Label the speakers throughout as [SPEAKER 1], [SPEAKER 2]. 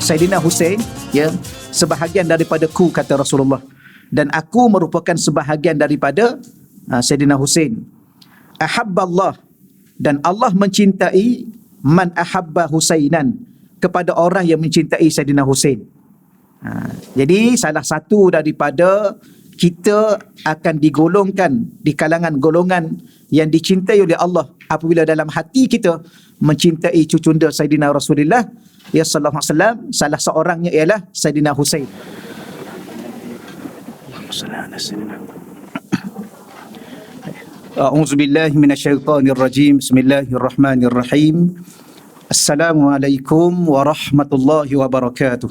[SPEAKER 1] Saidina Husain, ya, sebahagian daripada ku, kata Rasulullah, dan aku merupakan sebahagian daripada Saidina Husain. Ahabballah, dan Allah mencintai man ahabba Husainan, kepada orang yang mencintai Saidina Husain. Jadi salah satu daripada kita akan digolongkan di kalangan golongan yang dicintai oleh Allah apabila dalam hati kita mencintai cucunda Saidina Rasulullah ya sallallahu alaihi wasallam. Salah seorangnya ialah Saidina Husain. A'udzu billahi minasyaitonir rajim. Bismillahirrahmanirrahim. Assalamualaikum warahmatullahi wabarakatuh.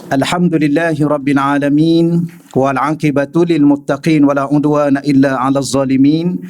[SPEAKER 1] Alhamdulillahi rabbil alamin wal 'aqibatu lil muttaqin wala 'udwana illa 'alal zalimin.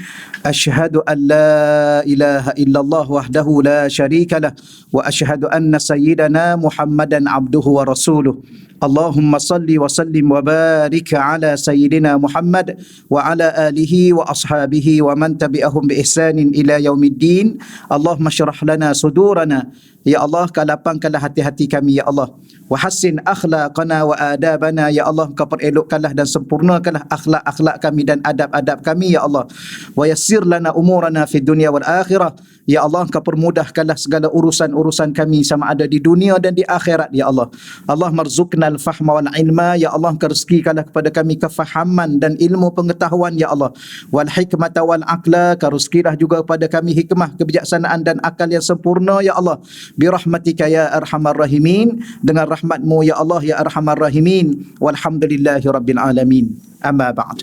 [SPEAKER 1] Asyhadu an la ilaha illallah wahdahu la syarika lah wa asyhadu anna sayyidana Muhammadan 'abduhu wa rasuluh. Allahumma salli wa sallim wa barik ala sayyidina Muhammad wa ala alihi wa ashabihi wa man tabi'ahum bi ihsanin ila yaumiddin. Allahumma syrah lana sudurana, ya Allah, lapangkanlah hati-hati kami, ya Allah. Wa hassin akhlaqana wa adabana, ya Allah, kau perelokkanlah dan sempurnakanlah akhlak-akhlak kami dan adab-adab kami, ya Allah. Wa yassir lana umurana fid dunya wal akhirah, ya Allah, kau permudahkanlah segala urusan-urusan kami sama ada di dunia dan di akhirat, ya Allah. Allah marzuqna al-fahma wal ilma, ya Allah, kau rezekikanlah kepada kami kefahaman dan ilmu pengetahuan, ya Allah. Wal hikmata wal aqla, kau rezekilah juga kepada kami hikmah, kebijaksanaan dan akal yang sempurna, ya Allah. Bi rahmatika ya arhamar rahimin, dengan rahmatmu ya Allah ya arhamar rahimin. Walhamdulillahi rabbil alamin. Amma ba'd.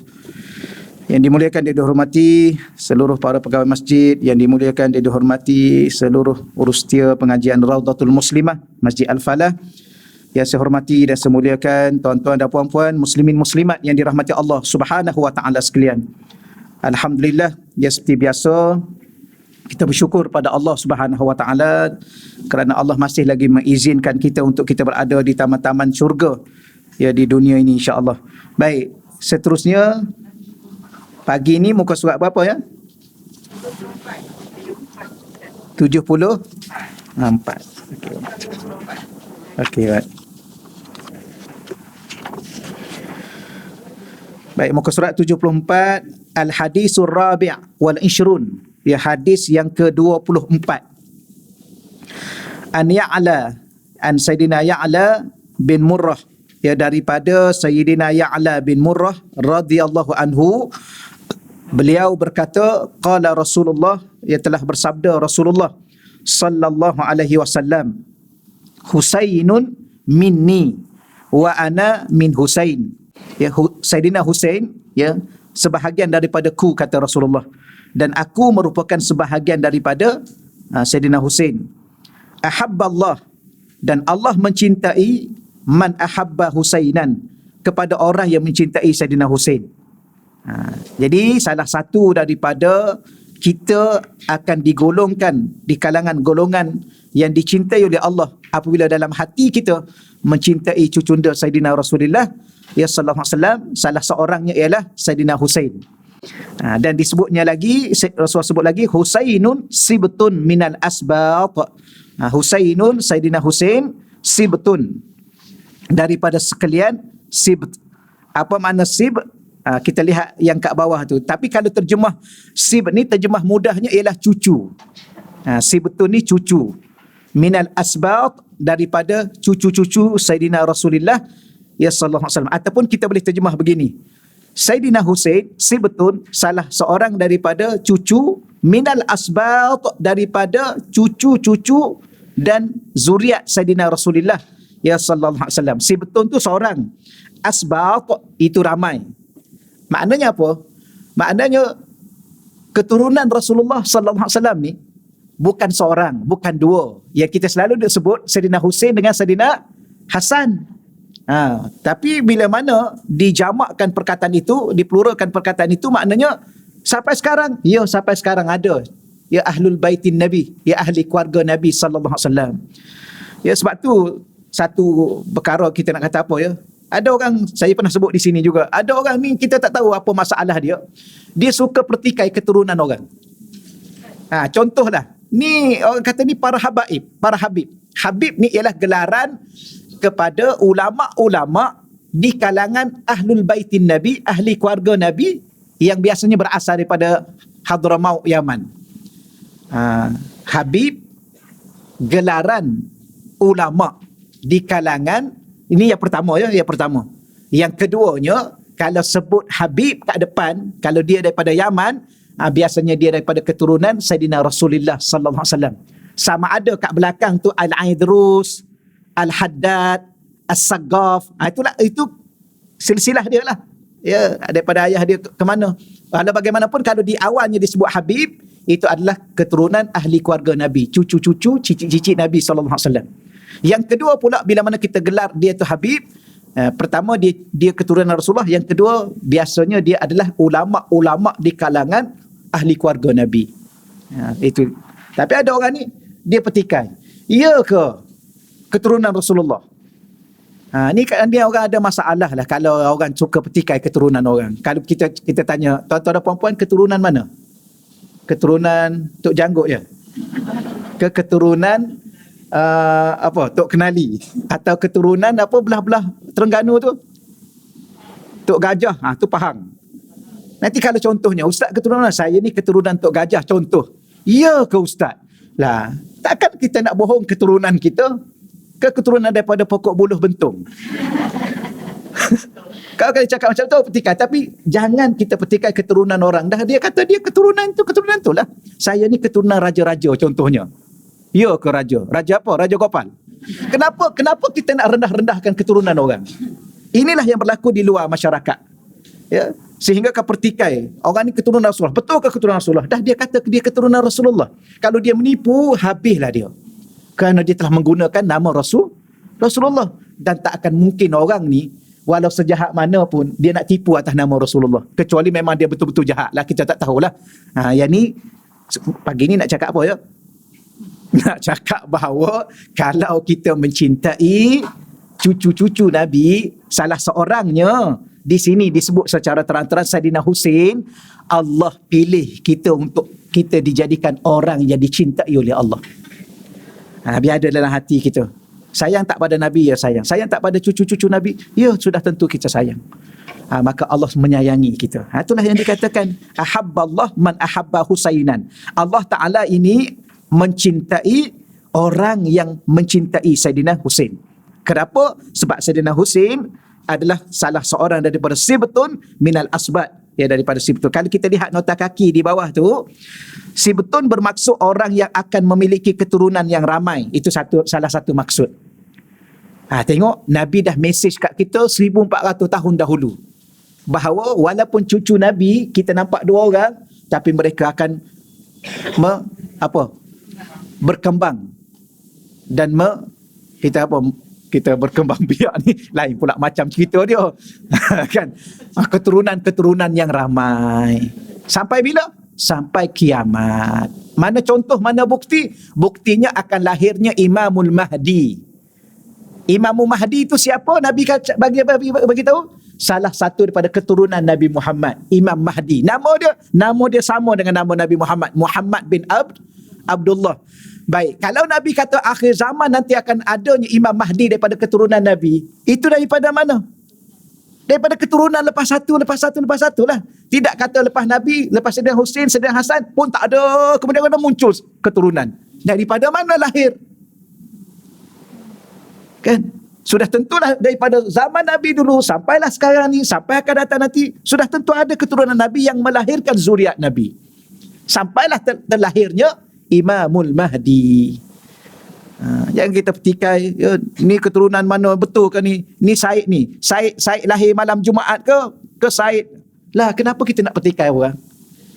[SPEAKER 1] Yang dimuliakan dan dihormati seluruh para pegawai masjid, yang dimuliakan dan dihormati seluruh urustia pengajian Raudatul Muslimah Masjid Al-Falah, yang saya hormati dan saya muliakan tuan-tuan dan puan-puan muslimin muslimat yang dirahmati Allah Subhanahu wa taala sekalian. Alhamdulillah, ya, seperti biasa kita bersyukur pada Allah Subhanahu wa taala kerana Allah masih lagi mengizinkan kita untuk kita berada di taman-taman syurga, ya, di dunia ini, insya-Allah. Baik, seterusnya pagi ini muka surat berapa, ya? 74. Okey, baik. Baik, muka surat 74, Al-Hadisur Rabi' wal Ishrun, ya, hadis yang ke-24. An Ya'la, an Sayyidina Ya'la bin Murrah, ya, daripada Sayyidina Ya'la bin Murrah radhiyallahu anhu, beliau berkata, qala Rasulullah, ya, telah bersabda Rasulullah sallallahu alaihi wasallam, Husainun minni wa ana min Husain, ya, Sayyidina Husain, ya, sebahagian daripada ku, kata Rasulullah, dan aku merupakan sebahagian daripada Sayyidina Husain. Ahabballah, dan Allah mencintai man ahabba Husainan, kepada orang yang mencintai Sayyidina Husain. Jadi salah satu daripada kita akan digolongkan di kalangan golongan yang dicintai oleh Allah apabila dalam hati kita mencintai cucunda Sayyidina Rasulullah ya sallallahu alaihi wasallam. Salah seorangnya ialah Sayyidina Husain. Dan disebutnya lagi, Rasulullah sebut lagi, Husainun sibtun minal asbat. Husainun, Sayyidina Husain, sibtun, daripada sekalian sibt. Apa makna sibt? Kita lihat yang kat bawah tu. Tapi kalau terjemah sibt ni, terjemah mudahnya ialah cucu. Sibtun ni cucu. Minal asbat, daripada cucu-cucu Sayyidina Rasulullah ya sallallahu alaihi wasallam. Ataupun kita boleh terjemah begini, Sayyidina Husain sibtun, salah seorang daripada cucu, minal asbat, daripada cucu-cucu dan zuriat Sayyidina Rasulullah ya sallallahu alaihi wasallam. Sibtun tu seorang, asbat itu ramai. Maknanya apa? Maknanya keturunan Rasulullah sallallahu alaihi wasallam ni bukan seorang, bukan dua. Yang kita selalu disebut Sayyidina Husain dengan Sayyidina Hasan. Tapi bila mana dijamakkan perkataan itu, dipluralkan perkataan itu, maknanya sampai sekarang, ya, sampai sekarang ada, ya, ahlul baitin Nabi, ya, ahli keluarga Nabi sallallahu alaihi wasallam. Ya, sebab tu satu perkara kita nak kata apa, ya. Ada orang, saya pernah sebut di sini juga, ada orang ni kita tak tahu apa masalah dia. Dia suka pertikai keturunan orang. Contohlah, Ni orang kata ni para habaib, para habib. Habib ni ialah gelaran kepada ulama-ulama di kalangan ahlul baitin Nabi, ahli keluarga Nabi yang biasanya berasal daripada Hadramaut Yaman. Habib gelaran ulama di kalangan, ini yang pertama ya, yang pertama. Yang keduanya, kalau sebut Habib kat depan, kalau dia daripada Yaman, biasanya dia daripada keturunan Sayyidina Rasulullah sallallahu alaihi wasallam. Sama ada kat belakang tu Al-Aidrus, Al-Haddad, As-Saggaf. Itu silsilah dia lah. Ya, daripada ayah dia ke mana. Walau bagaimanapun kalau di awalnya disebut Habib, itu adalah keturunan ahli keluarga Nabi, cucu-cucu, cicit-cicit Nabi sallallahu alaihi wasallam. Yang kedua pula, bila mana kita gelar dia tu Habib, pertama dia keturunan Rasulullah, yang kedua biasanya dia adalah ulama-ulama di kalangan ahli keluarga Nabi. Itu. Tapi ada orang ni dia petikai, ya ke keturunan Rasulullah? Ni dia orang ada masalah lah kalau orang suka petikai keturunan orang. Kalau kita tanya, tuan-tuan dan puan-puan, keturunan mana? Keturunan Tok Janggut je? Ke keturunan Tok Kenali? Atau keturunan belah-belah Terengganu tu? Tok Gajah, tu faham. Nanti kalau contohnya, ustaz keturunan saya ni keturunan Tok Gajah, contoh. Ya ke ustaz? Lah, takkan kita nak bohong keturunan kita ke keturunan daripada pokok buluh bentung? Kalau cakap macam tu petikai, tapi jangan kita petikai keturunan orang. Dah dia kata dia keturunan tu lah. Saya ni keturunan raja-raja contohnya. Ya ke raja? Raja apa? Raja Gopal. Kenapa kita nak rendah-rendahkan keturunan orang? Inilah yang berlaku di luar masyarakat. Ya, sehingga kau pertikai orang ni keturunan Rasulullah. Betul ke keturunan Rasulullah? Dah dia kata dia keturunan Rasulullah. Kalau dia menipu, habislah dia. Kerana dia telah menggunakan nama Rasulullah. Dan tak akan mungkin orang ni, walau sejahat mana pun, dia nak tipu atas nama Rasulullah. Kecuali memang dia betul-betul jahat lah, kita tak tahulah. Yang ni, pagi ni nak cakap apa ya? Nak cakap bahawa kalau kita mencintai cucu-cucu Nabi, salah seorangnya di sini disebut secara terang-terang Saidina Husain, Allah pilih kita untuk kita dijadikan orang yang dicintai oleh Allah. Biar ada dalam hati kita. Sayang tak pada Nabi, ya sayang. Sayang tak pada cucu-cucu Nabi, ya sudah tentu kita sayang. Maka Allah menyayangi kita. Itulah yang dikatakan ahabballah man ahabba Husainan. Allah Ta'ala ini mencintai orang yang mencintai Saidina Husain. Kenapa? Sebab Saidina Husain adalah salah seorang daripada Sibtun minal asbat, ya, daripada Sibtun. Kalau kita lihat nota kaki di bawah tu, Sibtun bermaksud orang yang akan memiliki keturunan yang ramai. Itu salah satu maksud. Tengok, Nabi dah mesej kat kita 1400 tahun dahulu bahawa walaupun cucu Nabi kita nampak 2 orang, tapi mereka akan berkembang dan kita berkembang biak ni lain pula macam cerita dia. Kan? Keturunan-keturunan yang ramai. Sampai bila? Sampai kiamat. Mana contoh, mana bukti? Buktinya akan lahirnya Imamul Mahdi. Imamul Mahdi itu siapa? Nabi bagi tahu, salah satu daripada keturunan Nabi Muhammad, Imam Mahdi. Nama dia sama dengan nama Nabi Muhammad, Muhammad bin Abdullah. Baik, kalau Nabi kata akhir zaman nanti akan adanya Imam Mahdi daripada keturunan Nabi, itu daripada mana? Daripada keturunan lepas satu lah. Tidak kata lepas Nabi, lepas Saidina Husain, Saidina Hasan pun tak ada, kemudian muncul keturunan. Daripada mana lahir? Kan? Sudah tentulah daripada zaman Nabi dulu sampailah sekarang ni, sampai akan datang nanti, sudah tentu ada keturunan Nabi yang melahirkan zuriat Nabi. Sampailah terlahirnya Imamul Mahdi. Yang kita petikai, ya, ni keturunan mana betul ke ni? Ni Said ni. Said lahir malam Jumaat ke Said? Lah, kenapa kita nak petikai orang?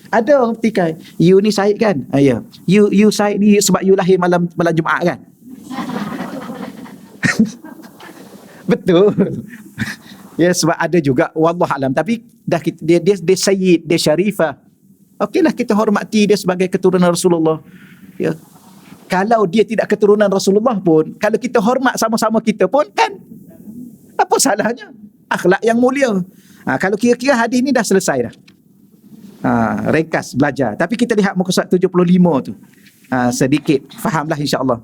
[SPEAKER 1] Ada orang petikai. You ni Said kan? Ya. You Said ni sebab you lahir malam Jumaat kan? Betul. Ya, sebab ada juga wallah alam, tapi dah dia Sayyid, dia Syarifah. Okeylah, kita hormati dia sebagai keturunan Rasulullah. Ya. Kalau dia tidak keturunan Rasulullah pun, kalau kita hormat sama-sama kita pun, kan apa salahnya? Akhlak yang mulia. Kalau kira-kira hadis ni dah selesai dah. Ringkas belajar. Tapi kita lihat muka surat 75 tu. sedikit fahamlah insya-Allah.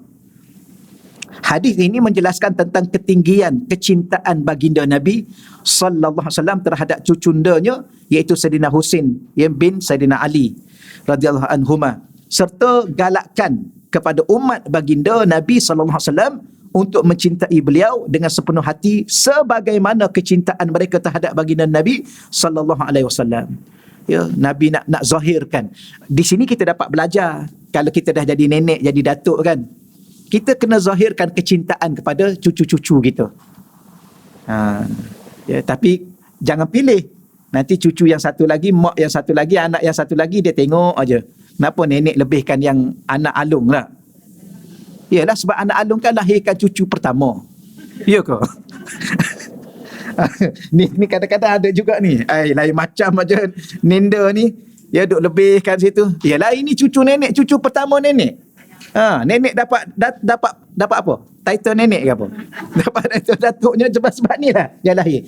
[SPEAKER 1] Hadis ini menjelaskan tentang ketinggian kecintaan baginda Nabi sallallahu alaihi wasallam terhadap cucundanya iaitu Saidina Husain bin Saidina Ali radhiyallahu anhuma, serta galakkan kepada umat baginda Nabi sallallahu alaihi wasallam untuk mencintai beliau dengan sepenuh hati sebagaimana kecintaan mereka terhadap baginda Nabi sallallahu alaihi wasallam. Ya, Nabi nak zahirkan. Di sini kita dapat belajar kalau kita dah jadi nenek, jadi datuk kan, kita kena zahirkan kecintaan kepada cucu-cucu kita. Ya, tapi jangan pilih. Nanti cucu yang satu lagi, mak yang satu lagi, anak yang satu lagi, dia tengok aja. Kenapa nenek lebihkan yang anak alung lah? Yalah, sebab anak alung kan lahirkan cucu pertama. Ya ke? ni kadang-kadang ada juga ni. Lain macam aja nenda ni. Ya duk lebihkan situ. Yalah, ini cucu nenek, cucu pertama nenek. Nenek dapat apa? Title nenek ke apa? Dapat title datuknya sebab ni lah dia lahir.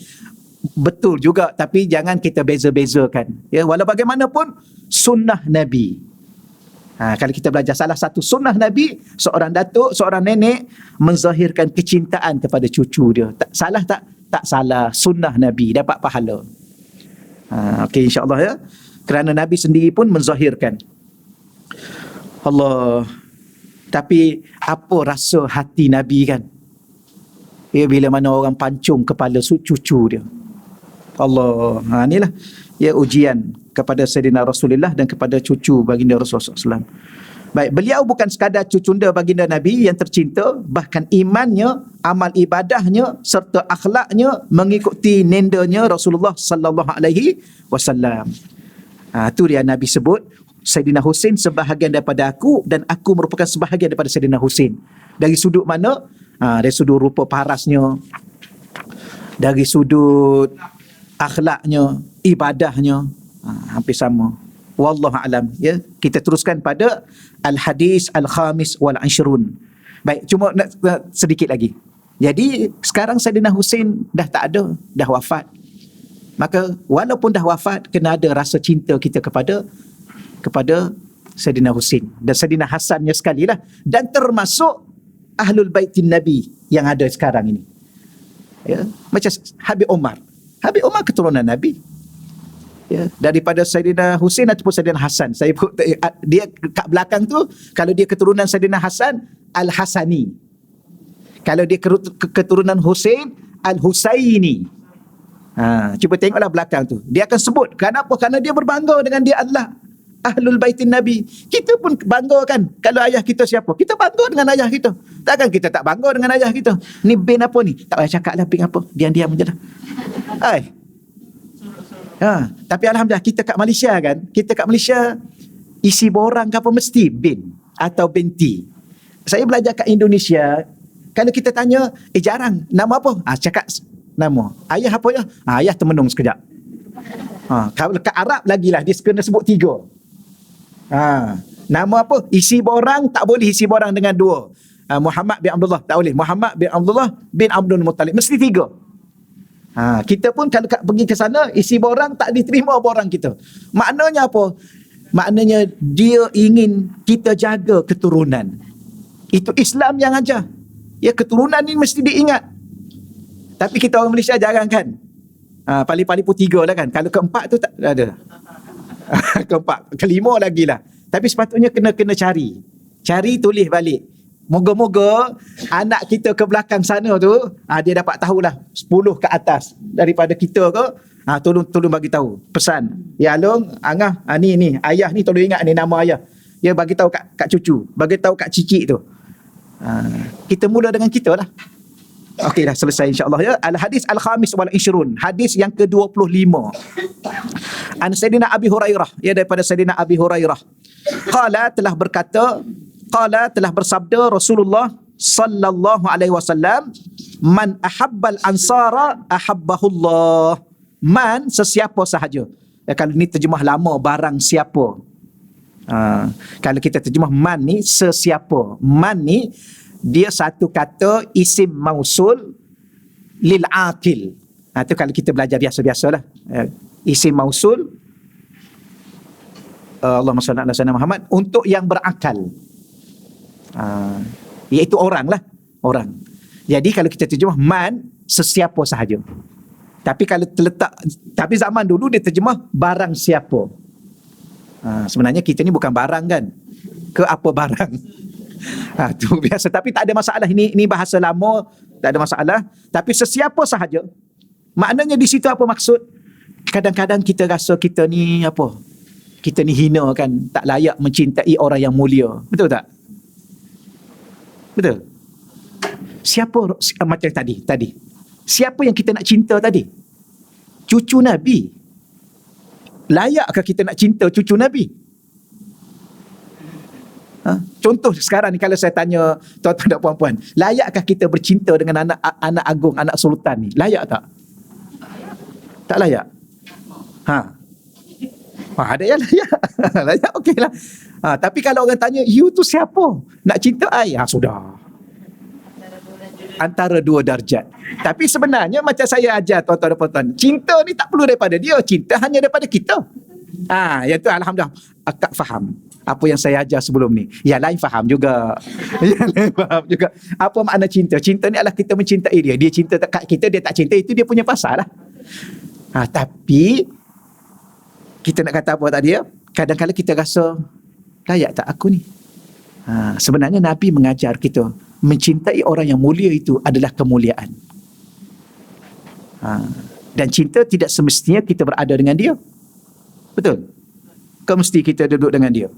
[SPEAKER 1] Betul juga, tapi jangan kita beza-bezakan. Ya, walau bagaimanapun sunnah Nabi. Kalau kita belajar salah satu sunnah Nabi, seorang datuk, seorang nenek menzahirkan kecintaan kepada cucu dia. Salah tak? Tak salah. Sunnah Nabi, dapat pahala. Okey, insya-Allah ya. Kerana Nabi sendiri pun menzahirkan. Allah. Tapi apa rasa hati Nabi kan? Ya, bila mana orang pancung kepala cucu dia. Allah. Inilah ya ujian kepada Sayyidina Rasulullah dan kepada cucu baginda Rasulullah SAW. Baik, beliau bukan sekadar cucunda baginda Nabi yang tercinta, bahkan imannya, amal ibadahnya serta akhlaknya mengikuti nendanya Rasulullah sallallahu alaihi wasallam. Itu dia Nabi sebut Saidina Husain sebahagian daripada aku dan aku merupakan sebahagian daripada Saidina Husain. Dari sudut mana? Dari sudut rupa parasnya, dari sudut akhlaknya, ibadahnya, hampir sama. Wallahu alam. Ya, kita teruskan pada al-hadis al-khamis wal 20. Baik, cuma nak sedikit lagi. Jadi sekarang Saidina Husain dah tak ada, dah wafat. Maka walaupun dah wafat, kena ada rasa cinta kita kepada Saidina Husain dan Saidina Hasannya sekali lah, dan termasuk Ahlul Baitin Nabi yang ada sekarang ini. Ya, macam Habib Umar. Habib Umar keturunan Nabi. Ya, daripada Saidina Husain ataupun Saidina Hasan. Dia kat belakang tu, kalau dia keturunan Saidina Hasan, Al-Hasani. Kalau dia keturunan Husain, Al-Husaini. Cuba tengoklah belakang tu. Dia akan sebut. Kenapa? Kerana dia berbangga dengan dia adalah Ahlul Baitin Nabi. Kita pun bangga kan. Kalau ayah kita siapa? Kita bangga dengan ayah kita. Takkan kita tak bangga dengan ayah kita? Ni bin apa ni? Tak payah cakap lah bin apa. Diam-diam je lah. Tapi Alhamdulillah kita kat Malaysia kan. Kita kat Malaysia isi borang ke apa mesti bin atau binti. Saya belajar kat Indonesia. Kalau kita tanya, jarang. Nama apa? Cakap nama. Ayah apa ya? Ayah termenung sekejap. Kalau kat Arab lagilah dia kena sebut 3. Nama apa? Isi borang tak boleh isi borang dengan 2. Muhammad bin Abdullah tak boleh. Muhammad bin Abdullah bin Abdul Muttalib mesti 3. Kita pun kalau pergi ke sana isi borang tak diterima borang kita. Maknanya apa? Maknanya dia ingin kita jaga keturunan. Itu Islam yang ajar. Ya, keturunan ni mesti diingat. Tapi kita orang Malaysia jarang kan. Paling-paling pun 3 lah kan. Kalau keempat tu tak ada. Keempat, kelima lagi lah. Tapi sepatutnya kena cari. Cari, tulis balik. Moga-moga anak kita ke belakang sana tu, dia dapat tahulah 10 ke atas daripada kita ke. Tolong bagi tahu. Pesan. Ya Long, Angah, ni ayah ni tolong ingat ni nama ayah. Ya, bagi tahu kat cucu, bagi tahu kat cicit tu. Kita mula dengan kita lah. Okey, dah selesai insya-Allah ya. Al-hadis al-khamis wal 20. Hadis yang ke-25. An Sayyidina Abi Hurairah, ya, daripada Sayyidina Abi Hurairah. Qala telah bersabda Rasulullah sallallahu alaihi wasallam, man ahabbal ansara ahabbahullah. Man, sesiapa sahaja. Kalau ni terjemah lama, barang siapa. Kalau kita terjemah man ni, sesiapa. Man ni dia satu kata isim mausul lil aqil. Itu kalau kita belajar biasa-biasalah. Isim mausul Allahumma salli ala sayyidina Muhammad, untuk yang berakal. Ha, iaitu orang lah, orang. Jadi kalau kita terjemah man, sesiapa sahaja. Tapi kalau terletak, tapi zaman dulu dia terjemah barang siapa. Sebenarnya kita ni bukan barang kan, ke apa barang. Tu biasa, tapi tak ada masalah. Ini bahasa lama, tak ada masalah. Tapi sesiapa sahaja, maknanya di situ apa maksud? Kadang-kadang kita rasa kita ni apa? Kita ni hina kan, tak layak mencintai orang yang mulia. Betul tak? Betul. Siapa macam tadi? Siapa yang kita nak cinta tadi? Cucu Nabi. Layakkah kita nak cinta cucu Nabi? Contoh sekarang ni, kalau saya tanya tuan-tuan dan puan-puan, layakkah kita bercinta dengan anak agung, anak sultan ni? Layak tak? Tak layak? Ada yang layak. Layak, okeylah. Tapi kalau orang tanya, you tu siapa? Nak cinta I? Sudah. Antara dua darjat. Tapi sebenarnya macam saya ajar tuan-tuan dan puan-puan, cinta ni tak perlu daripada dia, cinta hanya daripada kita. Yang tu alhamdulillah akak faham apa yang saya ajar sebelum ni. Yang lain faham juga. Yang lain faham juga. Apa makna cinta? Cinta ni adalah kita mencintai dia. Dia cinta kat kita, dia tak cinta, itu dia punya pasal lah. Tapi kita nak kata apa tadi ya? Kadang-kadang kita rasa, layak tak aku ni? Sebenarnya Nabi mengajar kita, mencintai orang yang mulia itu adalah kemuliaan. Dan cinta tidak semestinya kita berada dengan dia. Betul? Kau mesti kita duduk dengan dia.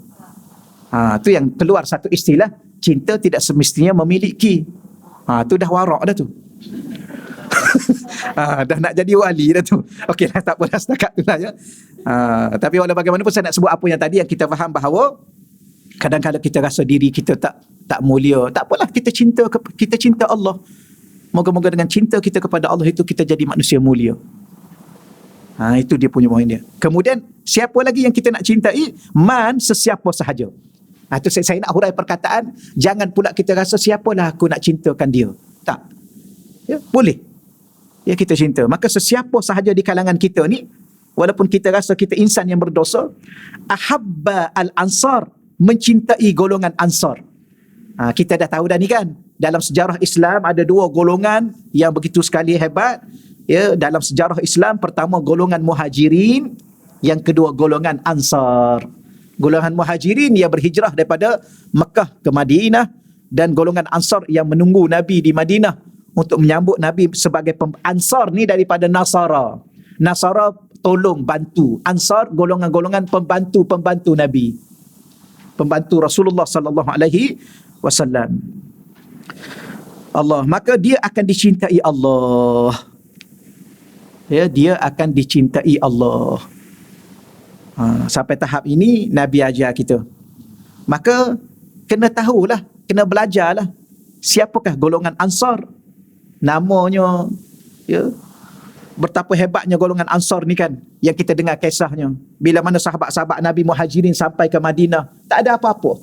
[SPEAKER 1] Tu yang keluar satu istilah, cinta tidak semestinya memiliki. Tu dah warak dah tu. Dah nak jadi wali dah tu. Okeylah, tak apalah, setakat tu lah ya. Tapi walau bagaimanapun saya nak sebut apa yang tadi, yang kita faham bahawa kadang-kadang kita rasa diri kita tak mulia. Tak apalah, kita cinta Allah. Moga-moga dengan cinta kita kepada Allah itu kita jadi manusia mulia. Itu dia punya poin dia. Kemudian siapa lagi yang kita nak cintai? Man, sesiapa sahaja. Itu saya nak hurai perkataan. Jangan pula kita rasa siapalah aku nak cintakan dia. Tak. Ya, boleh. Ya, kita cinta. Maka sesiapa sahaja di kalangan kita ni, walaupun kita rasa kita insan yang berdosa, ahabba al-ansar, mencintai golongan ansar. Kita dah tahu dah ni kan, dalam sejarah Islam ada dua golongan yang begitu sekali hebat. Ya, dalam sejarah Islam, pertama golongan muhajirin, yang kedua golongan ansar. Golongan muhajirin yang berhijrah daripada Mekah ke Madinah, dan golongan ansar yang menunggu Nabi di Madinah untuk menyambut Nabi sebagai ansar ni daripada Nasara. Nasara tolong bantu, ansar golongan-golongan pembantu Nabi, pembantu Rasulullah sallallahu alaihi wasallam. Allah, maka dia akan dicintai Allah. Ya, dia akan dicintai Allah. Sampai tahap ini Nabi ajar kita. Maka kena tahulah, kena belajarlah siapakah golongan ansar. Namanya, ya, betapa hebatnya golongan ansar ni kan, yang kita dengar kisahnya. Bila mana sahabat-sahabat Nabi Muhajirin sampai ke Madinah, tak ada apa-apa.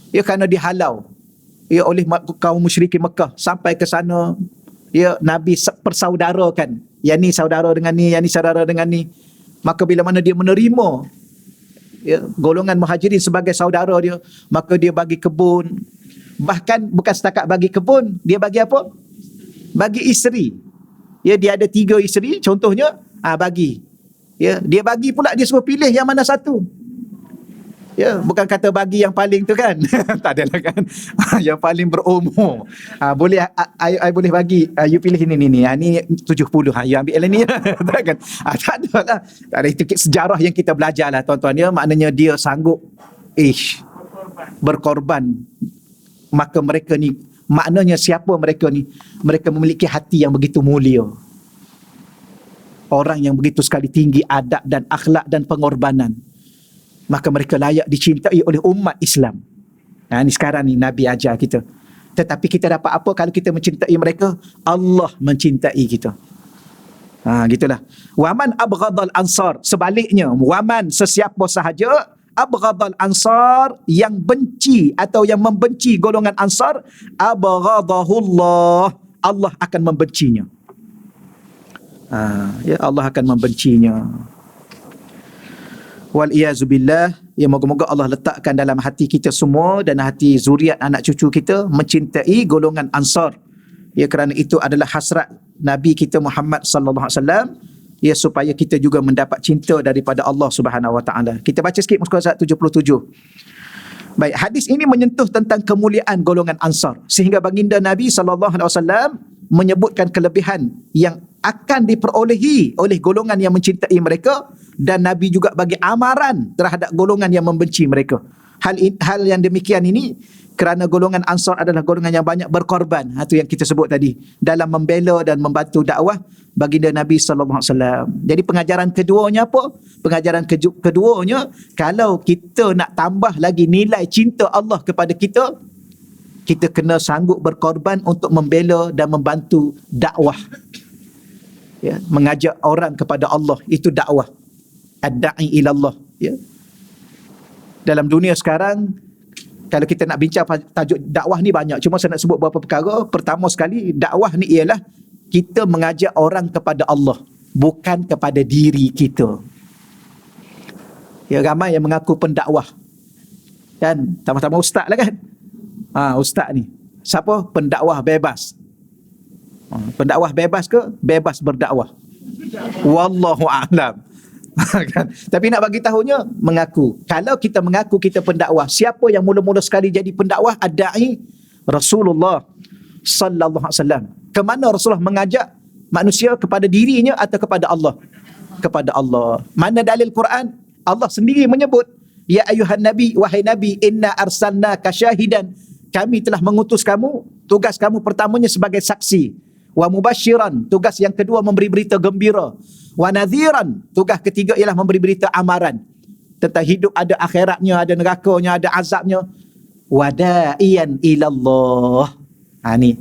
[SPEAKER 1] Ya, kerana dihalau ya oleh kaum musyrikin Mekah. Sampai ke sana, ya, Nabi persaudarakan. Yang ni saudara dengan ni, yang ni saudara dengan ni. Maka bila mana dia menerima, ya, golongan muhajirin sebagai saudara dia, maka dia bagi kebun. Bahkan bukan setakat bagi kebun, dia bagi apa? Bagi isteri. Ya, dia ada 3 isteri contohnya, bagi. Ya, dia bagi pula, dia suruh pilih yang mana satu. Ya, bukan kata bagi yang paling tu kan. Tak adalah kan. Yang paling berumur. Boleh, I boleh bagi, you pilih ni. Ni 70. You ambil ni. Tak kan. Tak adalah. Tak ada, itu sejarah yang kita belajar lah tuan-tuan ya. Maknanya dia sanggup berkorban. Maka mereka ni, maknanya siapa mereka ni? Mereka memiliki hati yang begitu mulia. Orang yang begitu sekali tinggi adab dan akhlak dan pengorbanan. Maka mereka layak dicintai oleh umat Islam. Ni sekarang ni Nabi ajar kita. Tetapi kita dapat apa kalau kita mencintai mereka? Allah mencintai kita. Gitulah. Waman abghadal ansar. Sebaliknya, waman, sesiapa sahaja, abghadal ansar, yang benci atau yang membenci golongan ansar, abghadahullah, Allah akan membencinya. Ya, Allah akan membencinya. Wal iyazu billah. Ya, moga-moga Allah letakkan dalam hati kita semua dan hati zuriat anak cucu kita mencintai golongan Ansar. Ya, kerana itu adalah hasrat Nabi kita Muhammad sallallahu alaihi wasallam, ya, supaya kita juga mendapat cinta daripada Allah Subhanahu wa taala. Kita baca sikit muka surat 77. Baik, hadis ini menyentuh tentang kemuliaan golongan Ansar sehingga baginda Nabi sallallahu alaihi wasallam menyebutkan kelebihan yang akan diperolehi oleh golongan yang mencintai mereka, dan Nabi juga bagi amaran terhadap golongan yang membenci mereka. Hal yang demikian ini kerana golongan Ansar adalah golongan yang banyak berkorban. Itu yang kita sebut tadi dalam membela dan membantu dakwah baginda Nabi sallallahu alaihi wasallam. Jadi pengajaran keduanya apa? Pengajaran keduanya, kalau kita nak tambah lagi nilai cinta Allah kepada kita, kita kena sanggup berkorban untuk membela dan membantu dakwah. Ya, mengajak orang kepada Allah, itu dakwah. Ad-da'i ilallah, ya. Dalam dunia sekarang, kalau kita nak bincang tajuk dakwah ni banyak, cuma saya nak sebut beberapa perkara. Pertama sekali, dakwah ni ialah kita mengajak orang kepada Allah, bukan kepada diri kita. Ya, ramai yang mengaku pendakwah, kan, tambah-tambah ustaz lah kan. Ustaz ni siapa? Pendakwah bebas. Pendakwah bebas ke? Bebas berdakwah. Wallahu a'lam. Kan? Tapi nak bagi tahunya, mengaku. Kalau kita mengaku kita pendakwah, siapa yang mula-mula sekali jadi pendakwah? Ad-da'i Rasulullah sallallahu alaihi wasallam. Ke mana Rasulullah mengajak manusia, kepada dirinya atau kepada Allah? Kepada Allah. Mana dalil Quran? Allah sendiri menyebut, ya ayuhan nabi, wahai nabi, inna arsalnaka syahidan, kami telah mengutus kamu, tugas kamu pertamanya sebagai saksi, wa mubasyiran, tugas yang kedua memberi berita gembira, wa nadhiran, tugas ketiga ialah memberi berita amaran tentang hidup ada akhiratnya, ada nerakanya, ada azabnya, wa da'iyan ilallah. Ni.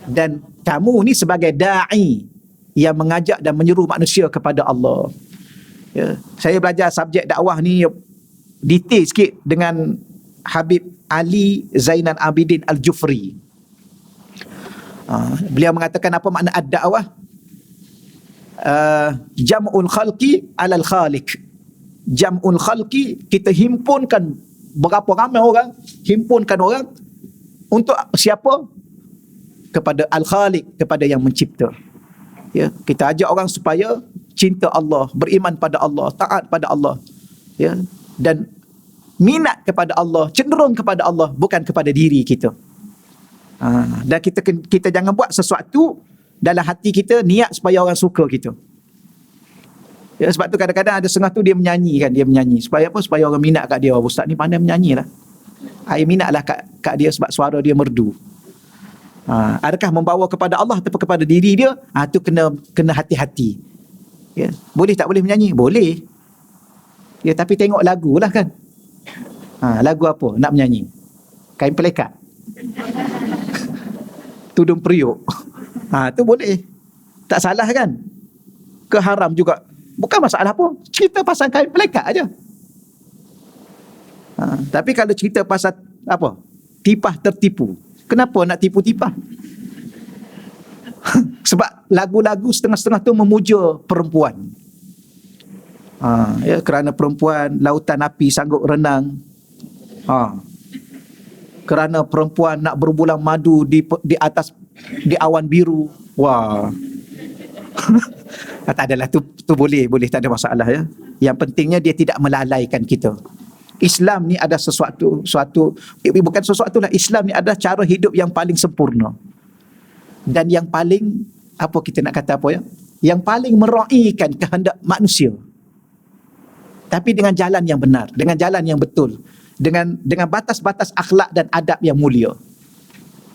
[SPEAKER 1] Dan kamu ni sebagai da'i yang mengajak dan menyeru manusia kepada Allah. Ya, saya belajar subjek dakwah ni detail sikit dengan Habib Ali Zainal Abidin Al-Jufri. Beliau mengatakan apa makna ad-da'wah? Jam'ul khalqi alal khaliq. Jam'ul khalqi, kita himpunkan berapa ramai orang, himpunkan orang untuk siapa? Kepada Al-Khaliq, kepada yang mencipta. Ya, kita ajak orang supaya cinta Allah, beriman pada Allah, taat pada Allah, ya, dan minat kepada Allah, cenderung kepada Allah, bukan kepada diri kita. Dan kita jangan buat sesuatu dalam hati kita niat supaya orang suka kita. Ya, sebab tu kadang-kadang ada setengah tu dia menyanyi kan, dia menyanyi supaya apa? Supaya orang minat kat dia. Ustaz ni pandai menyanyi lah. Minatlah kat dia sebab suara dia merdu. Adakah membawa kepada Allah atau kepada diri dia? Tu kena hati-hati. Ya, boleh tak boleh menyanyi? Boleh. Ya, tapi tengok lagu lah kan. Lagu apa nak menyanyi? Kain pelekat, tudung periuk. Tu boleh. Tak salah kan? Ke haram juga. Bukan masalah apa. Cerita pasal kain pelekat aja. Tapi kalau cerita pasal apa? Tipah tertipu. Kenapa nak tipu-tipah? Sebab lagu-lagu setengah-setengah tu memuja perempuan. Ya, kerana perempuan lautan api sanggup renang. Kerana perempuan nak berbulan madu di atas, di awan biru. Wah. Tak adalah, tu boleh, tak ada masalah ya. Yang pentingnya dia tidak melalaikan kita. Islam ni ada sesuatu bukan sesuatu lah. Islam ni adalah cara hidup yang paling sempurna. Dan yang paling, apa kita nak kata apa ya? Yang paling meraihkan kehendak manusia. Tapi dengan jalan yang benar, dengan jalan yang betul, dengan batas-batas akhlak dan adab yang mulia.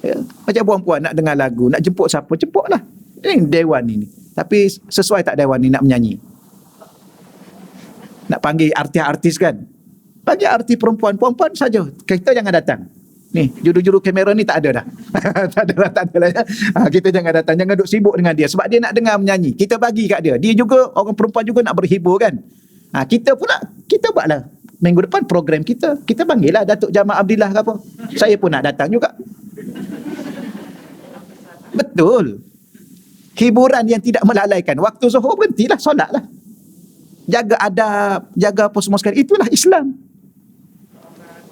[SPEAKER 1] Ya, macam perempuan nak dengar lagu, nak jemput siapa, jemputlah. Ini dewan ini. Tapi sesuai tak dewan ni nak menyanyi? Nak panggil artis-artis kan? Panggil artis perempuan saja. Kita jangan datang. Ni, juru-juru kamera ni tak ada dah. tak ada lah. Kita jangan datang, jangan duk sibuk dengan dia. Sebab dia nak dengar menyanyi. Kita bagi kat dia. Dia juga, orang perempuan juga nak berhibur kan. Kita pula, kita buatlah. Minggu depan program kita. Kita panggil lah Datuk Jamal Abdillah ke apa. Saya pun nak datang juga. Betul. Hiburan yang tidak melalaikan. Waktu zuhur berhentilah, solat lah. Jaga adab, jaga apa semua sekali. Itulah Islam.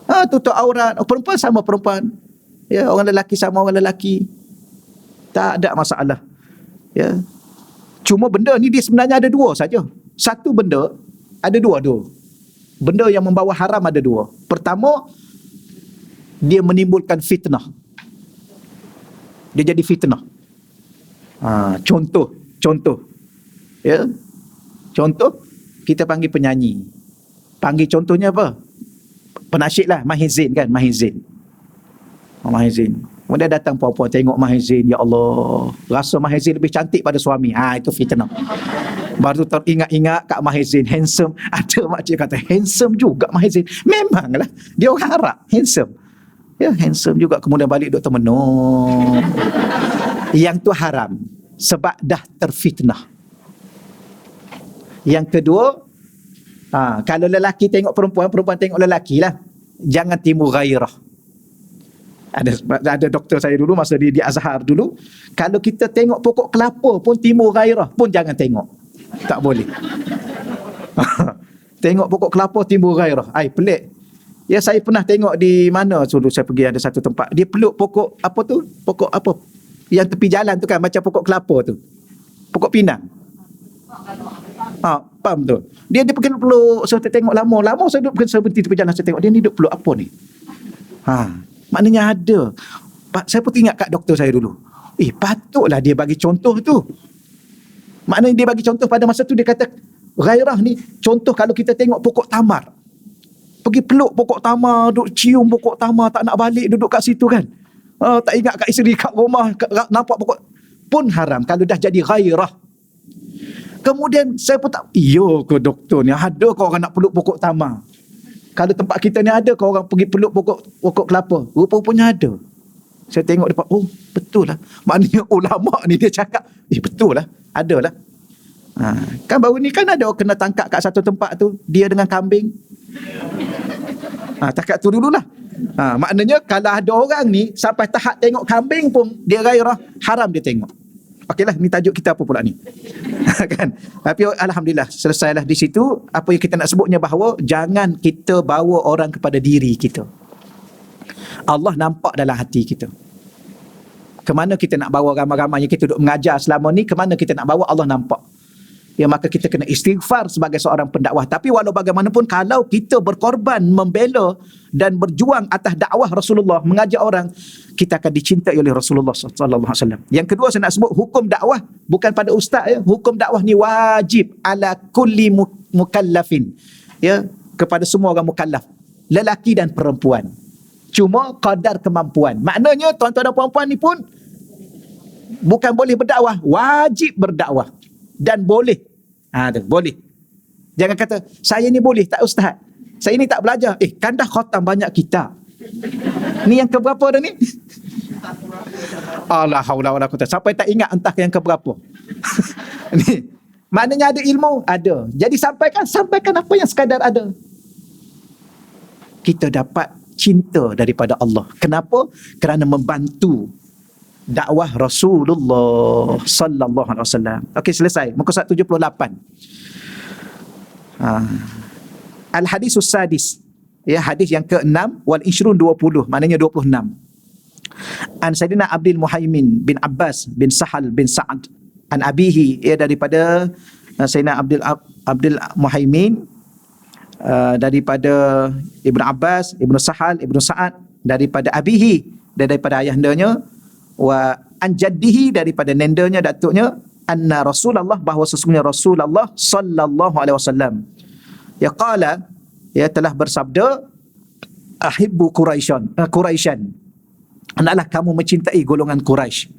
[SPEAKER 1] Tutup aurat. Perempuan sama perempuan. Ya, orang lelaki sama orang lelaki. Tak ada masalah. Ya. Cuma benda ni dia sebenarnya ada dua saja. Satu benda ada dua. Benda yang membawa haram ada dua. Pertama, dia menimbulkan fitnah. Dia jadi fitnah. Contoh. Ya. Contoh, kita panggil penyanyi. Panggil contohnya apa? Penasyid lah, Maher Zain kan, Maher Zain. Kemudian datang puan-puan tengok Maher Zain, ya Allah, rasa Maher Zain lebih cantik pada suami. Itu fitnah. Baru teringat-ingat Kak Maher Zain handsome. Ada makcik kata handsome juga Maher Zain. Memanglah, dia orang Arab, handsome. Ya, handsome juga. Kemudian balik duk termenung. Yang tu haram sebab dah terfitnah. Yang kedua, kalau lelaki tengok perempuan, perempuan tengok lelaki lah. Jangan timbul gairah. Ada doktor saya dulu masa di Azhar dulu, kalau kita tengok pokok kelapa pun timbul gairah, pun jangan tengok. Tak boleh. Tengok pokok kelapa timbul gairah. Pelik. Ya, saya pernah tengok di mana dulu saya pergi ada satu tempat. Dia peluk pokok apa tu? Pokok apa? Yang tepi jalan tu kan, macam pokok kelapa tu. Pokok pinang. Faham tu. Dia pergi peluk, saya tengok lama saya duduk berhenti tepi jalan, saya tengok dia ni duduk peluk apa ni? Maknanya ada. Saya pun ingat kat doktor saya dulu. Patutlah dia bagi contoh tu. Maknanya dia bagi contoh pada masa tu, dia kata gairah ni, contoh kalau kita tengok pokok tamar. Pergi peluk pokok tamar, duduk cium pokok tamar, tak nak balik duduk kat situ kan. Tak ingat kat isteri kat rumah, nampak pokok pun haram kalau dah jadi gairah. Kemudian saya pun tak, ke doktor ni, ada kau orang nak peluk pokok tamar? Kalau tempat kita ni ada kau orang pergi peluk pokok kelapa? Rupa-rupanya ada. Saya tengok depan, betul lah. Maknanya ulama ni dia cakap, betul lah, ada lah. Kan baru ni kan ada orang kena tangkap kat satu tempat tu, dia dengan kambing. Takat tu dululah. Maknanya kalau ada orang ni sampai tahap tengok kambing pun dia gairah, haram dia tengok. Okeylah, ni tajuk kita apa pula ni? Kan? Tapi alhamdulillah selesailah di situ. Apa yang kita nak sebutnya bahawa jangan kita bawa orang kepada diri kita. Allah nampak dalam hati kita. Kemana kita nak bawa ramai-ramai yang kita duduk mengajar selama ni, kemana kita nak bawa, Allah nampak. Ya, maka kita kena istighfar sebagai seorang pendakwah. Tapi walau bagaimanapun, kalau kita berkorban membela dan berjuang atas dakwah Rasulullah, mengajak orang, kita akan dicintai oleh Rasulullah sallallahu alaihi wasallam. Yang kedua saya nak sebut hukum dakwah bukan pada ustaz ya. Hukum dakwah ni wajib ala kulli mukallafin. Ya, kepada semua orang mukallaf, lelaki dan perempuan. Cuma kadar kemampuan. Maknanya tuan-tuan dan puan-puan ni pun bukan boleh berdakwah, wajib berdakwah. Dan boleh. Boleh. Jangan kata, saya ni boleh tak ustaz? Saya ni tak belajar. Kan dah khatam banyak kitab. Ni yang keberapa dah ni? Allah haula wala quwwata. Sampai tak ingat entah yang keberapa. Ni. Maknanya ada ilmu? Ada. Jadi sampaikan apa yang sekadar ada. Kita dapat cinta daripada Allah. Kenapa? Kerana membantu dakwah Rasulullah sallallahu alaihi wasallam. Okey, selesai. Muka surat 78. Al-hadisus sadis. Ya, hadis yang ke-6 wal ishrun 20, maknanya 26. An Sayyidina Abdul Muhaimin bin Abbas bin Sahal bin Sa'ad an abihi, ia daripada Sayyidina Abdul Muhaimin daripada Ibnu Abbas, Ibnu Sahal, Ibnu Sa'ad daripada abihi, daripada ayahandanya, wa an jaddihi daripada nendanya, datuknya, anna Rasulullah, bahawa sesungguhnya Rasulullah sallallahu alaihi wasallam ya qala, ya telah bersabda, ahibbu Quraisyan, hendaklah kamu mencintai golongan Quraisy.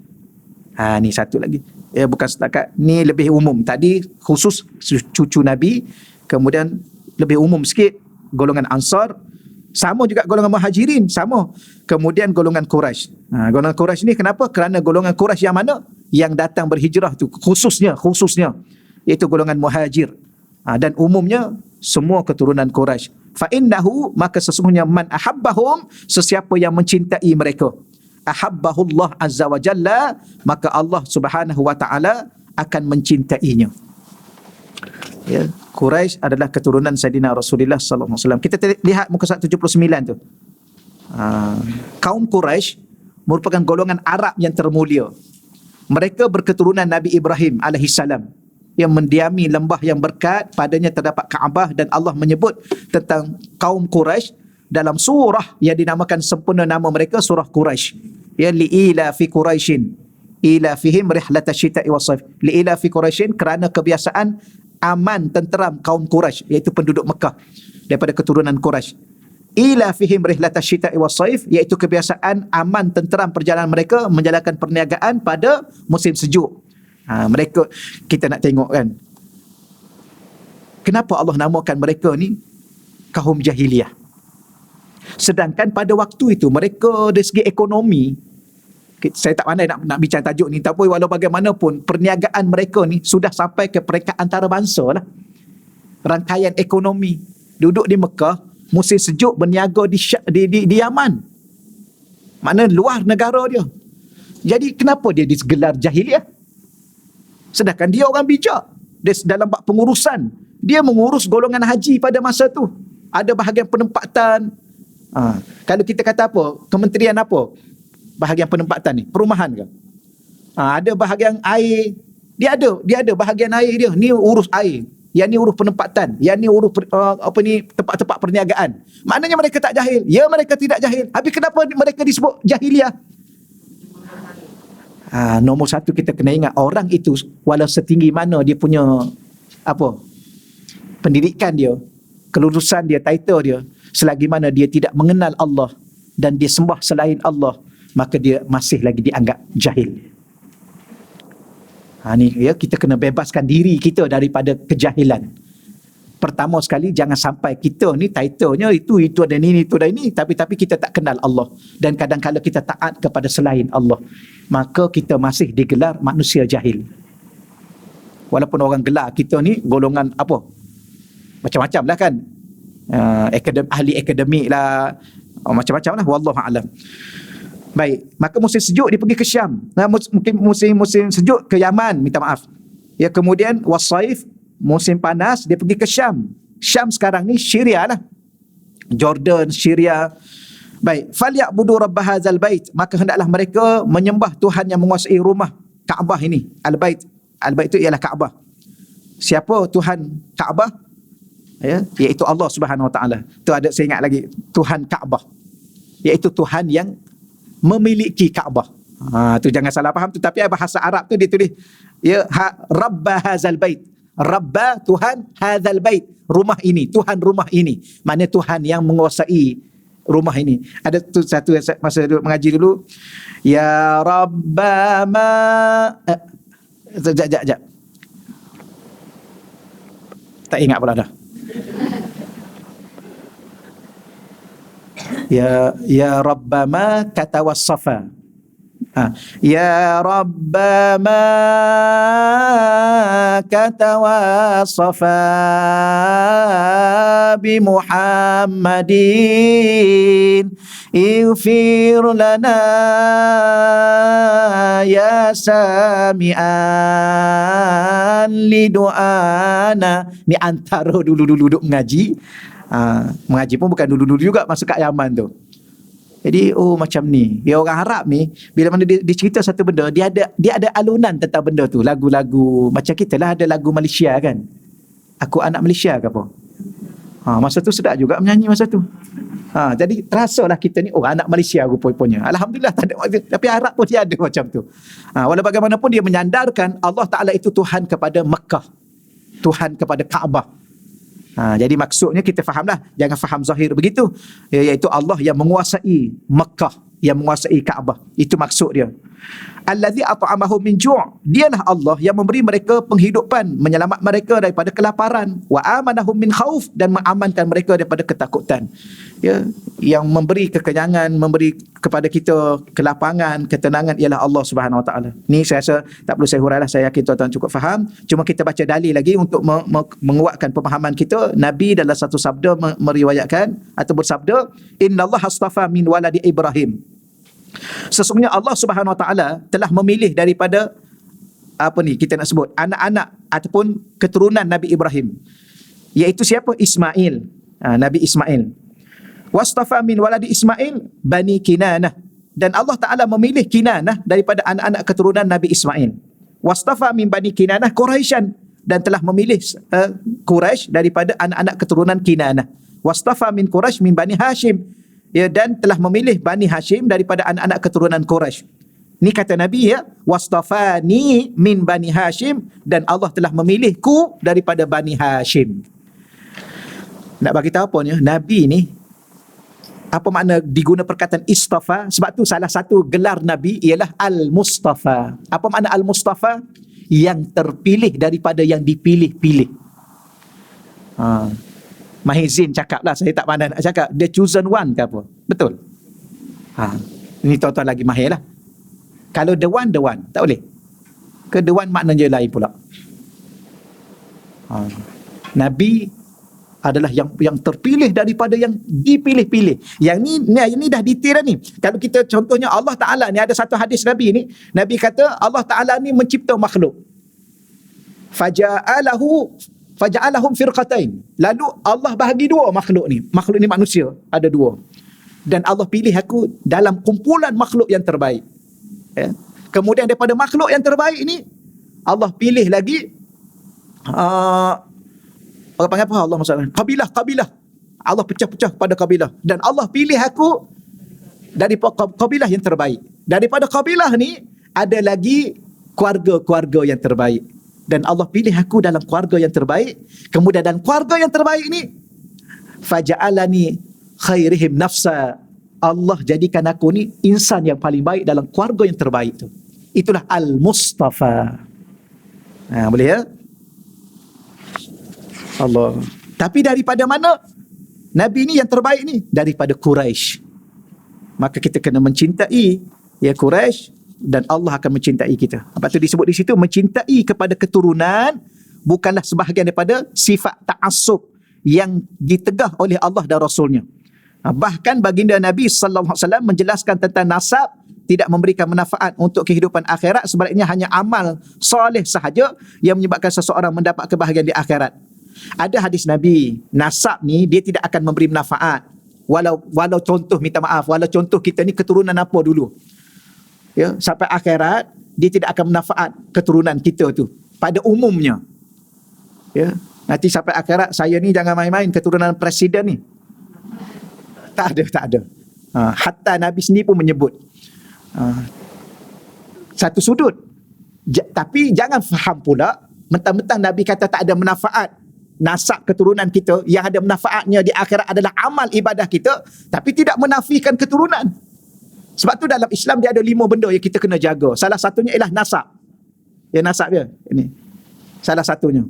[SPEAKER 1] Ni satu lagi. Ya, bukan setakat ni, lebih umum. Tadi khusus cucu Nabi, kemudian lebih umum sikit golongan Ansar, sama juga golongan Muhajirin, sama. Kemudian golongan Quraisy. Golongan Quraisy ni kenapa? Kerana golongan Quraisy yang mana? Yang datang berhijrah tu khususnya iaitu golongan Muhajir. Dan umumnya semua keturunan Quraisy. Fa innahu, maka sesungguhnya, man ahabbahum, sesiapa yang mencintai mereka, ahabbahullah azza wa jalla, maka Allah Subhanahu wa taala akan mencintainya. Ya, Quraisy adalah keturunan Sayyidina Rasulullah sallallahu alaihi wasallam. Kita lihat muka surat 79 tu. Kaum Quraisy merupakan golongan Arab yang termulia. Mereka berketurunan Nabi Ibrahim alaihi salam yang mendiami lembah yang berkat, padanya terdapat Kaabah, dan Allah menyebut tentang kaum Quraisy dalam surah yang dinamakan sempurna nama mereka, surah Quraisy. Ya, liila fi Quraisyin ila fihim rihlat asyita'i was-saif. Liila fi Quraisyin, kerana kebiasaan aman tenteram kaum Quraisy, iaitu penduduk Mekah daripada keturunan Quraisy. Ila fihim rihlat asyita'i was-saif, iaitu kebiasaan aman tenteram perjalanan mereka menjalankan perniagaan pada musim sejuk. Mereka, kita nak tengok kan, kenapa Allah namakan mereka ni kaum jahiliyah, sedangkan pada waktu itu mereka dari segi ekonomi, saya tak pandai nak bincang tajuk ni, tapi walau bagaimanapun perniagaan mereka ni sudah sampai ke peringkat antarabangsa lah. Rangkaian ekonomi, duduk di Mekah, musim sejuk berniaga di Yaman, mana luar negara dia. Jadi kenapa dia digelar jahiliyah? Sedangkan dia orang bijak. Dia dalam bab pengurusan, dia mengurus golongan haji pada masa tu. Ada bahagian penempatan. Kalau kita kata apa, kementerian apa bahagian penempatan ni, perumahan ke? Ada bahagian air, dia ada bahagian air dia. Ni urus air, yang ni urus penempatan, yang ni urus tempat-tempat perniagaan. Maknanya mereka tak jahil. Ya, mereka tidak jahil. Habis kenapa mereka disebut jahiliyah? Nombor satu, kita kena ingat orang itu walau setinggi mana dia punya pendidikan dia, kelulusan dia, title dia, selagi mana dia tidak mengenal Allah dan dia sembah selain Allah, maka dia masih lagi dianggap jahil. Ni ya, kita kena bebaskan diri kita daripada kejahilan. Pertama sekali, jangan sampai kita ni titlenya itu ada ni, itu ada ini, tapi kita tak kenal Allah, dan kadang-kadang kita taat kepada selain Allah, maka kita masih digelar manusia jahil. Walaupun orang gelar kita ni golongan macam-macam lah kan, ahli akademik lah, macam-macam lah, wallahu a'lam. Baik, maka musim sejuk dia pergi ke Syam. Mungkin musim sejuk ke Yaman, minta maaf. Ya, kemudian wasaif, musim panas dia pergi ke Syam. Syam sekarang ni Syria lah, Jordan, Syria. Baik, falyabudu rabb hadzal bait, maka hendaklah mereka menyembah Tuhan yang menguasai rumah Kaabah ini. Al-bait itu ialah Kaabah. Siapa Tuhan Kaabah? Ya, iaitu Allah Subhanahu Wa Taala. Tu ada, saya ingat lagi, Tuhan Kaabah, iaitu Tuhan yang memiliki Kaabah. Tu jangan salah faham tu, tapi bahasa Arab tu ditulis ya, rabb hadzal bait. Rabba, Tuhan, hadzal bait, rumah ini, Tuhan rumah ini. Maknanya Tuhan yang menguasai rumah ini. Ada tu satu masa mengaji dulu, ya Rabba ma sekejap. Tak ingat pula dah. Ya Rabba ma katawassafa. Ya Rabbama katawassafa bi Muhammadin ighfir lana ya sami'an li du'ana. Ni antara dulu-dulu duduk mengaji. Mengaji pun bukan dulu-dulu juga masuk kat Yaman tu. Jadi macam ni. Dia orang Arab ni, bila mana dia cerita satu benda, dia ada alunan tentang benda tu. Lagu-lagu macam kita lah, ada lagu Malaysia kan. Aku anak Malaysia ke apa. Masa tu sedap juga menyanyi masa tu. Jadi terasalah kita ni anak Malaysia rupanya. Alhamdulillah tak ada, tapi Arab pun dia ada macam tu. Walau bagaimanapun dia menyandarkan Allah Ta'ala itu Tuhan kepada Mekah, Tuhan kepada Kaabah. Jadi maksudnya kita fahamlah, jangan faham zahir begitu, iaitu Allah yang menguasai Mekah, yang menguasai Kaabah. Itu maksud dia. Allazi at'amahum min ju', dialah Allah yang memberi mereka penghidupan, menyelamat mereka daripada kelaparan, wa amanahum min khauf, dan mengamankan mereka daripada ketakutan. Ya, yang memberi kekenyangan, memberi kepada kita kelapangan, ketenangan ialah Allah Subhanahu Wa Taala. Ni saya rasa tak perlu saya hurailah, saya yakin tuan-tuan cukup faham. Cuma kita baca dalil lagi untuk menguatkan pemahaman kita. Nabi dalam satu sabda meriwayatkan atau bersabda, innallaha astafa min waladi Ibrahim, sesungguhnya Allah Subhanahu Wa Taala telah memilih daripada apa ni kita nak sebut anak-anak ataupun keturunan Nabi Ibrahim, iaitu siapa? Ismail. Nabi Ismail. Wastafa min waladi Ismail Bani Kinanah, dan Allah Ta'ala memilih Kinanah daripada anak-anak keturunan Nabi Ismail. Wastafa min Bani Kinanah Quraisyan, dan telah memilih Quraisy daripada anak-anak keturunan Kinanah. Wastafa min Quraisy min Bani Hashim, ya, dan telah memilih Bani Hashim daripada anak-anak keturunan Quraisy. Ni kata Nabi, ya, wastafani min Bani Hashim, dan Allah telah memilihku daripada Bani Hashim. Nak bagi tahu apa ni, Nabi ni apa makna diguna perkataan istafa? Sebab tu salah satu gelar Nabi ialah Al-Mustafa. Apa makna Al-Mustafa? Yang terpilih daripada yang dipilih-pilih. Mahizin cakap lah, saya tak pandai nak cakap. The chosen one ke apa? Betul? Ini tuan-tuan lagi mahir lah. Kalau the one, tak boleh. Ke the one maknanya lain pula. Nabi adalah yang terpilih daripada yang dipilih-pilih. Yang ni dah detail dah ni. Kalau kita contohnya Allah Ta'ala ni, ada satu hadis Nabi ni, Nabi kata Allah Ta'ala ni mencipta makhluk. Faja'alahum firqatain. Lalu Allah bahagi dua makhluk ni. Makhluk ni manusia, ada dua. Dan Allah pilih aku dalam kumpulan makhluk yang terbaik. Ya. Kemudian daripada makhluk yang terbaik ni, Allah pilih lagi orang panggil apa Allah maksudnya? Kabilah. Allah pecah-pecah pada kabilah. Dan Allah pilih aku daripada kabilah yang terbaik. Daripada kabilah ni, ada lagi keluarga-keluarga yang terbaik. Dan Allah pilih aku dalam keluarga yang terbaik. Kemudian dalam keluarga yang terbaik ni, faja'alani khairihim nafsa. Allah jadikan aku ni insan yang paling baik dalam keluarga yang terbaik tu. Itulah Al-Mustafa. Boleh ya? Allah. Tapi daripada mana Nabi ni yang terbaik ni? Daripada Quraisy. Maka kita kena mencintai ya Quraisy, dan Allah akan mencintai kita. Apa tu disebut di situ, mencintai kepada keturunan bukanlah sebahagian daripada sifat ta'assub yang ditegah oleh Allah dan Rasulnya. Bahkan baginda Nabi sallallahu alaihi wasallam menjelaskan tentang nasab tidak memberikan manfaat untuk kehidupan akhirat, sebaliknya hanya amal soleh sahaja yang menyebabkan seseorang mendapat kebahagiaan di akhirat. Ada hadis Nabi, nasab ni dia tidak akan memberi manfaat. Walau contoh, minta maaf, walau contoh kita ni keturunan apa dulu. Ya, sampai akhirat dia tidak akan manfaat keturunan kita tu pada umumnya. Ya, nanti sampai akhirat saya ni jangan main-main keturunan presiden ni. Tak ada. Hatta Nabi sendiri pun menyebut satu sudut. Tapi jangan faham pula mentang-mentang Nabi kata tak ada manfaat nasab keturunan kita, yang ada manfaatnya di akhirat adalah amal ibadah kita, tapi tidak menafikan keturunan. Sebab tu dalam Islam dia ada 5 benda yang kita kena jaga. Salah satunya ialah nasab. Ya, nasab dia. Ini salah satunya.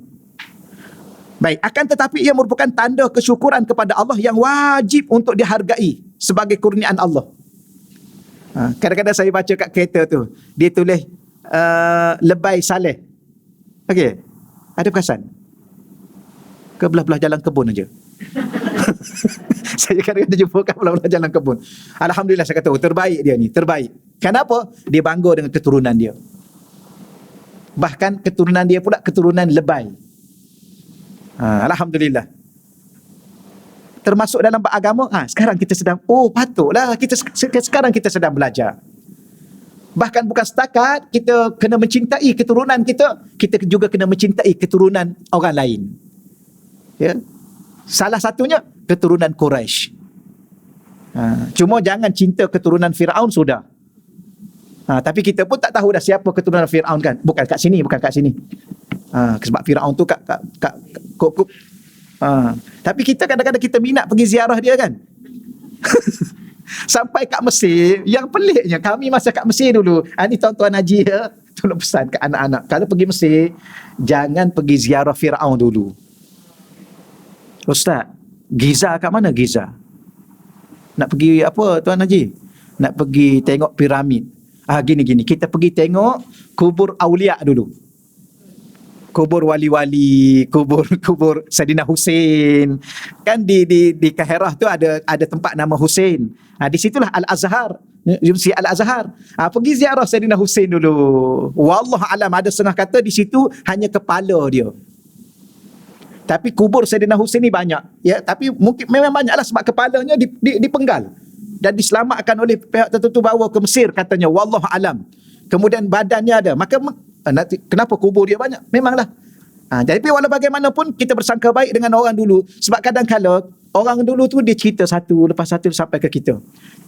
[SPEAKER 1] Baik, akan tetapi ia merupakan tanda kesyukuran kepada Allah yang wajib untuk dihargai sebagai kurniaan Allah. Kadang-kadang saya baca kat kereta tu, dia tulis lebay saleh. Okey. Ada perasan? Ke belah-belah jalan kebun aja. Saya kadang-kadang jumpa kat belah-belah jalan kebun. Alhamdulillah saya kata, terbaik dia ni, terbaik. Kenapa? Dia bangga dengan keturunan dia. Bahkan keturunan dia pula keturunan lebay. Alhamdulillah. Termasuk dalam beragama, sekarang kita sedang, patutlah sekarang kita sedang belajar. Bahkan bukan setakat kita kena mencintai keturunan kita, kita juga kena mencintai keturunan orang lain. Ya. Salah satunya keturunan Quraisy. Cuma jangan cinta keturunan Firaun sudah. Tapi kita pun tak tahu dah siapa keturunan Firaun kan. Bukan kat sini. Sebab Firaun tu kat tapi kita kadang-kadang kita minat pergi ziarah dia kan. Sampai kat Mesir, yang peliknya kami masa kat Mesir dulu. Ni tuan-tuan haji ya, tolong pesan kat anak-anak, kalau pergi Mesir jangan pergi ziarah Firaun dulu. Ustaz, Giza kat mana Giza? Nak pergi apa Tuan Haji? Nak pergi tengok piramid. Gini, kita pergi tengok kubur Aulia dulu. kubur wali-wali, kubur Saidina Husain. Kan di Kaherah tu ada tempat nama Husain. Di situlah Al-Azhar, Masjid Al-Azhar. Pergi ziarah Saidina Husain dulu. Wallahu alam, ada setengah kata di situ hanya kepala dia. Tapi kubur Saidina Husain ni banyak. Ya, tapi mungkin memang banyaklah sebab kepalanya dipenggal dan diselamatkan oleh pihak tertentu bawa ke Mesir katanya, wallahu alam. Kemudian badannya ada. Maka nanti kenapa kubur dia banyak? Memanglah. Jadi walau bagaimanapun kita bersangka baik dengan orang dulu, sebab kadang-kala orang dulu tu dia cerita satu lepas satu sampai ke kita.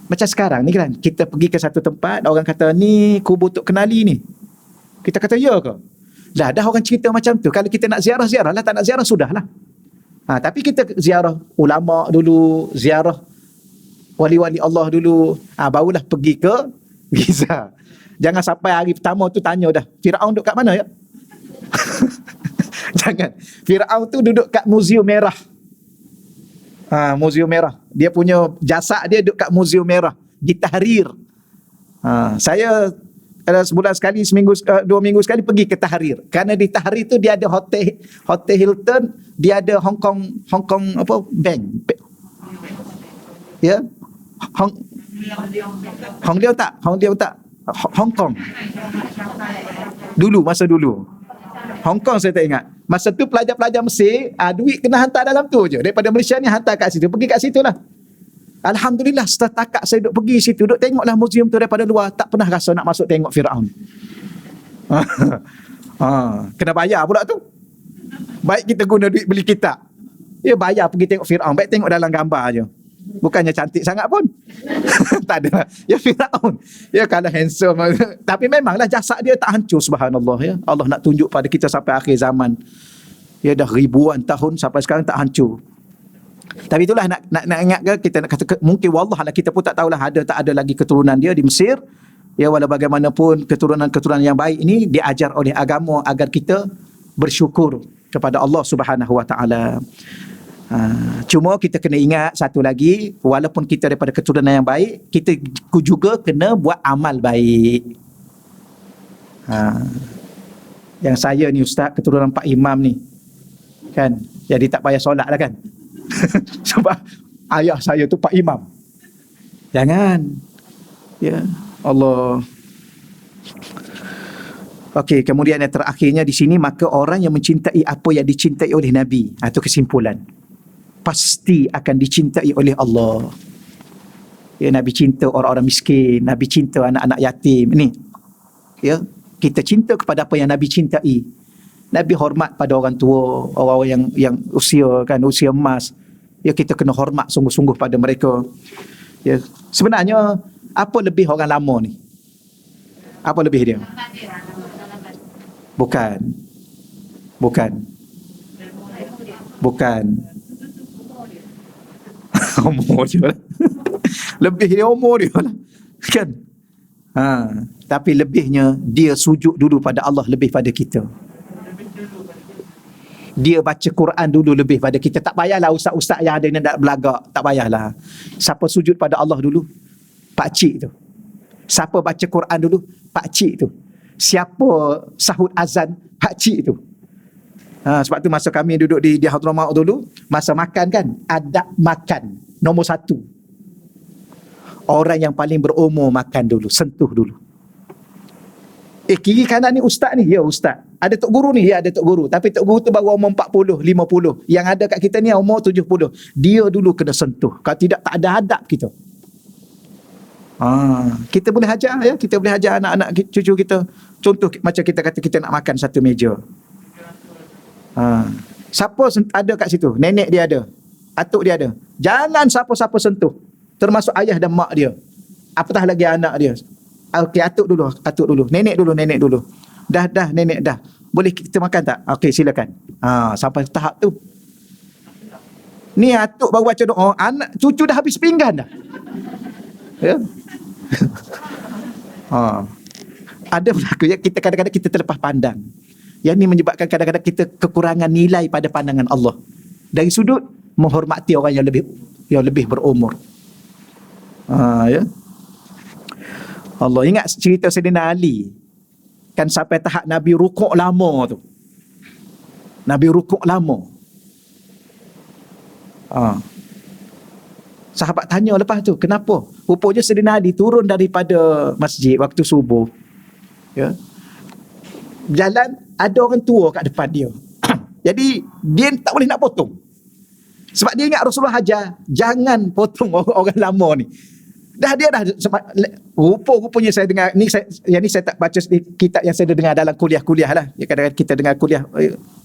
[SPEAKER 1] Macam sekarang ni kan, kita pergi ke satu tempat, orang kata ni kubur Tok Kenali ni. Kita kata ya ke? Dah orang cerita macam tu. Kalau kita nak ziarah lah, tak nak ziarah sudahlah. Tapi kita ziarah ulama dulu, ziarah wali-wali Allah dulu, barulah pergi ke Giza. Jangan sampai hari pertama tu tanya dah, Firaun duduk kat mana ya? Jangan. Firaun tu duduk kat Muzium Merah. Muzium Merah. Dia punya jasad dia duduk kat Muzium Merah di Tahrir. Saya sebulan sekali, seminggu 2 minggu sekali pergi ke Tahrir. Kerana di Tahrir tu dia ada hotel Hilton, dia ada Hong Kong apa bank. Ya. Hong Kong. Masa dulu. Hong Kong saya tak ingat. Masa tu pelajar-pelajar Mesir, duit kena hantar dalam tu je. Daripada Malaysia ni hantar kat situ. Pergi kat situ lah. Alhamdulillah, setakat saya duduk pergi situ, duduk tengoklah muzium tu daripada luar, tak pernah rasa nak masuk tengok Firaun. Kena bayar pula tu. Baik kita guna duit beli kitab, ya bayar pergi tengok Firaun. Baik tengok dalam gambar je. Bukannya cantik sangat pun. Tak ada. Ya Firaun. Ya kalau handsome. Tapi memanglah jasad dia tak hancur, subhanallah ya. Allah nak tunjuk pada kita sampai akhir zaman. Ya dah ribuan tahun sampai sekarang tak hancur. Tapi itulah nak ingat ke, kita nak kata mungkin wallahualam kita pun tak tahulah ada tak ada lagi keturunan dia di Mesir. Ya walau bagaimanapun keturunan-keturunan yang baik ini diajar oleh agama agar kita bersyukur kepada Allah Subhanahu Wa Taala. Cuma kita kena ingat satu lagi, walaupun kita daripada keturunan yang baik, kita juga kena buat amal baik. Yang saya ni ustaz, keturunan Pak Imam ni kan, jadi tak payah solat lah kan. Sebab ayah saya tu Pak Imam. Jangan. Ya Allah. Okey, kemudian yang terakhirnya di sini, maka orang yang mencintai apa yang dicintai oleh Nabi, itu kesimpulan, pasti akan dicintai oleh Allah. Ya, Nabi cinta orang-orang miskin, Nabi cinta anak-anak yatim. Ini, ya, kita cinta kepada apa yang Nabi cintai. Nabi hormat pada orang tua, orang-orang yang usia emas. Ya, kita kena hormat sungguh-sungguh pada mereka. Ya, sebenarnya apa lebih orang lama ni? Apa lebih dia? Bukan. Umur dia lah. Lebih dia umur dia lah. Kan? Tapi lebihnya dia sujud dulu pada Allah lebih pada kita. Dia baca Quran dulu lebih pada kita. Tak payahlah ustaz-ustaz yang ada ni nak belagak. Tak payahlah. Siapa sujud pada Allah dulu? Pakcik tu. Siapa baca Quran dulu? Pakcik tu. Siapa sahut azan? Pakcik tu. Sebab tu masa kami duduk di Hadramaut dulu, masa makan kan, adab makan nombor 1. Orang yang paling berumur makan dulu, sentuh dulu. Kiri kanan ni ustaz ni? Ya ustaz. Ada tok guru ni? Ya ada tok guru. Tapi tok guru tu baru umur 40, 50. Yang ada kat kita ni umur 70. Dia dulu kena sentuh. Kalau tidak, tak ada adab kita. Kita boleh ajar ya, kita boleh ajar anak-anak cucu kita. Contoh macam kita kata kita nak makan satu meja. Siapa ada kat situ? Nenek dia ada, atuk dia ada. Jangan siapa-siapa sentuh, termasuk ayah dan mak dia. Apatah lagi anak dia. Okey, atuk dulu, nenek dulu. Dah nenek dah. Boleh kita makan tak? Okey, silakan. Sampai tahap tu. Ni atuk baru baca doa, anak cucu dah habis pinggan dah. Ya. Ada berlaku ya, kita kadang-kadang kita terlepas pandang. Yang ni menyebabkan kadang-kadang kita kekurangan nilai pada pandangan Allah dari sudut menghormati orang yang lebih berumur. Ya. Allah ingat cerita Sayyidina Ali kan, sampai tahap Nabi rukuk lama tu. Nabi rukuk lama. Sahabat tanya lepas tu, kenapa? Rupanya Sayyidina Ali turun daripada masjid waktu subuh. Ya. Jalan, ada orang tua kat depan dia. Jadi, dia tak boleh nak potong. Sebab dia ingat Rasulullah ajar, jangan potong orang lama ni. Dia dah rupanya saya dengar ni, yang ni saya tak baca kitab yang saya dengar dalam kuliah-kuliah lah. Ya, kadang-kadang kita dengar kuliah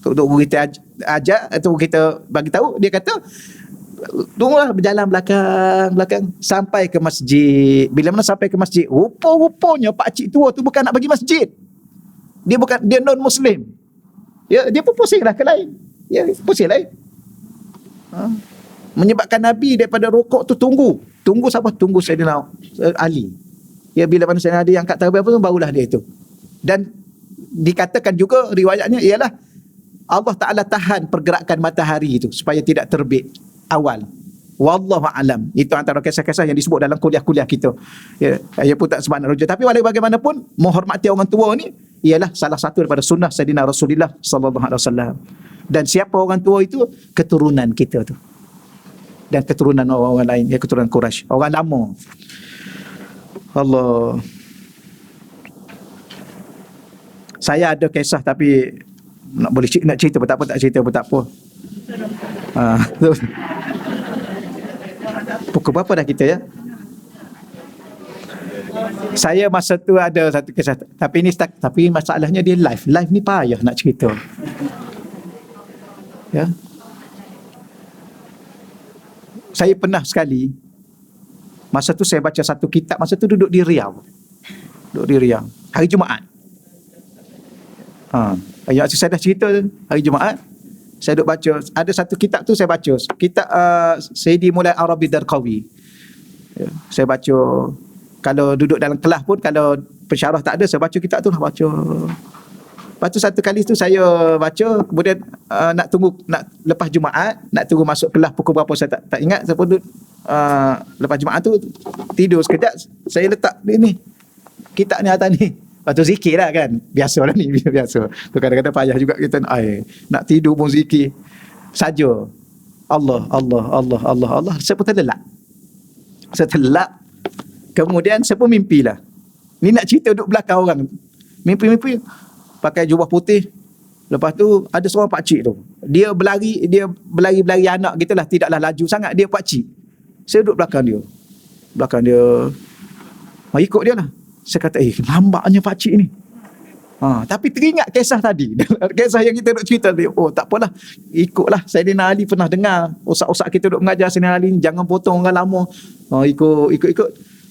[SPEAKER 1] untuk guru kita ajar atau kita bagi tahu, dia kata tunggulah berjalan belakang sampai ke masjid. Bila mana sampai ke masjid, rupanya pak cik tua tu bukan nak bagi masjid. Dia non muslim. Ya, dia pun pusinglah ke lain. Ya, pusing lain. Menyebabkan Nabi daripada rukuk tu tunggu siapa? Tunggu Sayyidina Ali. Ya, bila mana Sayyidina Ali angkat takbir apa tu, barulah dia itu. Dan dikatakan juga riwayatnya ialah Allah Ta'ala tahan pergerakan matahari itu supaya tidak terbit awal. Wallahu alam. Itu antara kisah-kisah yang disebut dalam kuliah-kuliah kita. Ya, ia pun tak semakna rujuk. Tapi walaupun bagaimanapun, menghormati orang tua ni ialah salah satu daripada sunnah Sayyidina Rasulullah sallallahu alaihi wasallam. Dan siapa orang tua itu? Keturunan kita tu. Dan keturunan orang lain, ya, keturunan Quraisy, orang lama. Allah. Saya ada kisah tapi nak cerita pun tak apa, tak cerita pun tak apa. Pukul berapa dah kita ya? Saya masa tu ada satu kisah, tapi masalahnya dia live. Live ni payah nak cerita. Ya. Saya pernah sekali, masa tu saya baca satu kitab, masa tu duduk di Riau. Hari Jumaat. Saya dah cerita hari Jumaat. Saya duduk baca, ada satu kitab tu saya baca. Kitab Sayyidi Mulai Arabi Darqawi. Ya, saya baca, kalau duduk dalam kelas pun, kalau pensyarah tak ada, saya baca kitab tu lah, baca. Lepas tu satu kali tu saya baca, kemudian nak lepas Jumaat, nak tunggu masuk kelas pukul berapa saya tak ingat. Saya pun duduk, lepas Jumaat tu tidur sekejap, saya letak ni kitab ni atas ni. Lepas tu zikir lah kan, biasa lah ni, biasa. Tu kadang-kadang payah juga kita nak tidur pun zikir saja. Allah, saya pun terlelap. Kemudian saya pun mimpilah. Ni nak cerita duduk belakang orang, mimpi pakai jubah putih. Lepas tu ada seorang pakcik tu, dia berlari anak gitulah, tidaklah laju sangat, dia pakcik. Saya duduk belakang dia, ikut dia lah. Saya kata, lambatnya pakcik ni. Tapi teringat kisah tadi. Kisah yang kita duk cerita tadi. Oh, tak apalah, ikutlah. Sayyidina Ali pernah dengar ustaz-ustaz kita duk mengajar Sayyidina Ali, jangan potong orang lama. Ikut.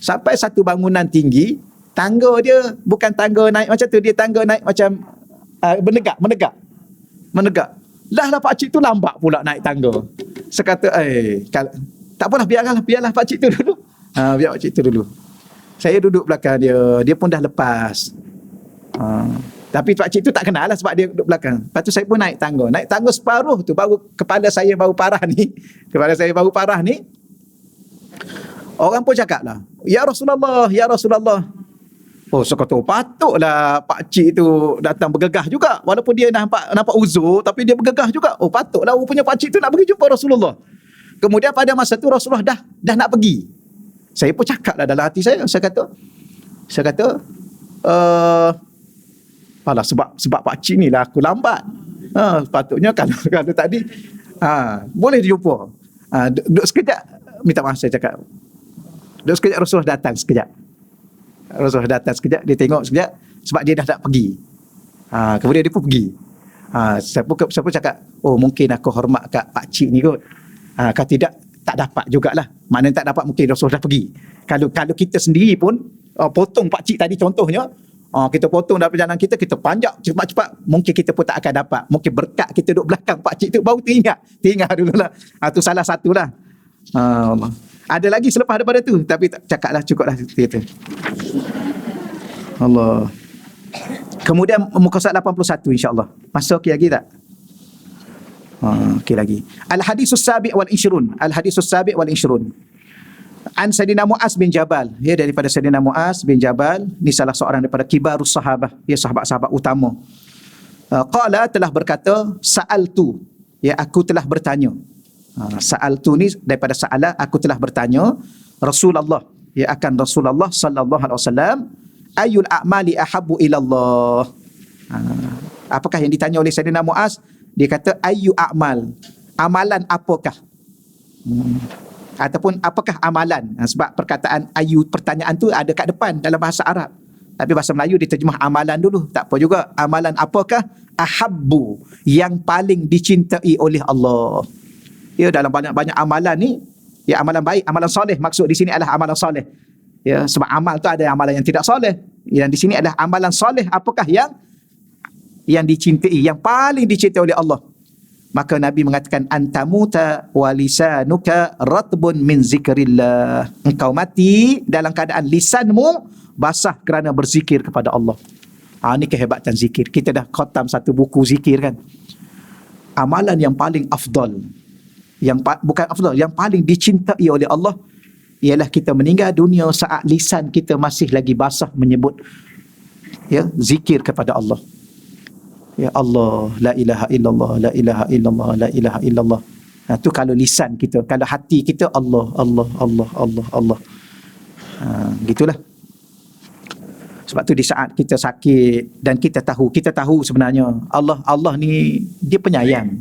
[SPEAKER 1] Sampai satu bangunan tinggi, tangga dia bukan tangga naik macam tu, dia tangga naik macam menegak. Lah pakcik tu lambat pula naik tangga. Saya kata, tak apalah, biarlah pakcik tu dulu. Biar pakcik tu dulu. Saya duduk belakang dia pun dah lepas. Tapi pakcik tu tak kenal lah sebab dia duduk belakang. Lepas tu saya pun naik tangga separuh tu, baru kepala saya baru parah ni. Orang pun cakap lah, Ya Rasulullah. Oh, saya kata, patutlah pakcik tu datang bergegah juga. Walaupun dia nampak uzur, tapi dia bergegah juga. Oh, patutlah rupanya pakcik tu nak pergi jumpa Rasulullah. Kemudian pada masa tu Rasulullah dah nak pergi. Saya pun cakap lah dalam hati saya kata, sebab pakcik ni lah aku lambat. Patutnya kalau tadi, boleh dijumpa. Duduk sekejap, minta maaf saya cakap. Duduk sekejap, Rasulullah datang sekejap. Dia tengok sekejap, sebab dia dah nak pergi. Kemudian dia pun pergi. Saya pun cakap, oh mungkin aku hormat kat pakcik ni kot. Kalau tidak, tak dapat jugalah. Maknanya tak dapat, mungkin Rasulullah dah pergi. Kalau kita sendiri pun potong pakcik tadi contohnya, kita potong dalam perjalanan kita panjang cepat-cepat, mungkin kita pun tak akan dapat. Mungkin berkat kita duduk belakang pakcik tu, baru teringat dululah. Tu salah satulah. Allah. Ada lagi selepas daripada tu, tapi tak cakaplah, cukuplah kita. Allah. Kemudian muka surat 81 insya-Allah. Masa okey lagi tak? Okey lagi. Al-hadisus sabi' wal ishrun. An Sayyidina Mu'az bin Jabal. Ya, daripada Sayyidina Mu'az bin Jabal. Ni salah seorang daripada kibarus sahabah. Ya, sahabat-sahabat utama. Qala telah berkata, sa'altu, ya aku telah bertanya. Sa'altu ni daripada sa'ala, aku telah bertanya Rasulullah, ya akan Rasulullah sallallahu alaihi wasallam, ayul a'mali ahabbu ila Allah. Apakah yang ditanya oleh Sayyidina Muaz? Dia kata ayu a'mal, amalan apakah? Ataupun apakah amalan? Sebab perkataan ayu, pertanyaan tu ada kat depan dalam bahasa Arab. Tapi bahasa Melayu diterjemah amalan dulu. Tak apa juga. Amalan apakah? Ahabbu, yang paling dicintai oleh Allah. Ya, dalam banyak-banyak amalan ni, ya amalan baik, amalan soleh. Maksud di sini adalah amalan soleh. Ya, sebab amal tu ada amalan yang tidak soleh. Yang di sini adalah amalan soleh. Apakah yang dicintai, yang paling dicintai oleh Allah? Maka Nabi mengatakan, antamuta walisanuka ratbun min zikrillah. Engkau mati dalam keadaan lisanmu basah kerana berzikir kepada Allah. Ini kehebatan zikir. Kita dah khatam satu buku zikir kan. Amalan yang paling afdal, bukan afdal, yang paling dicintai oleh Allah, ialah kita meninggal dunia saat lisan kita masih lagi basah menyebut, ya, zikir kepada Allah. Ya Allah, la ilaha illallah, la ilaha illallah, la ilaha illallah. Itu kalau lisan kita. Kalau hati kita, Allah, Allah, Allah, Allah, Allah. Gitulah. Sebab tu di saat kita sakit dan kita tahu sebenarnya Allah ni dia penyayang.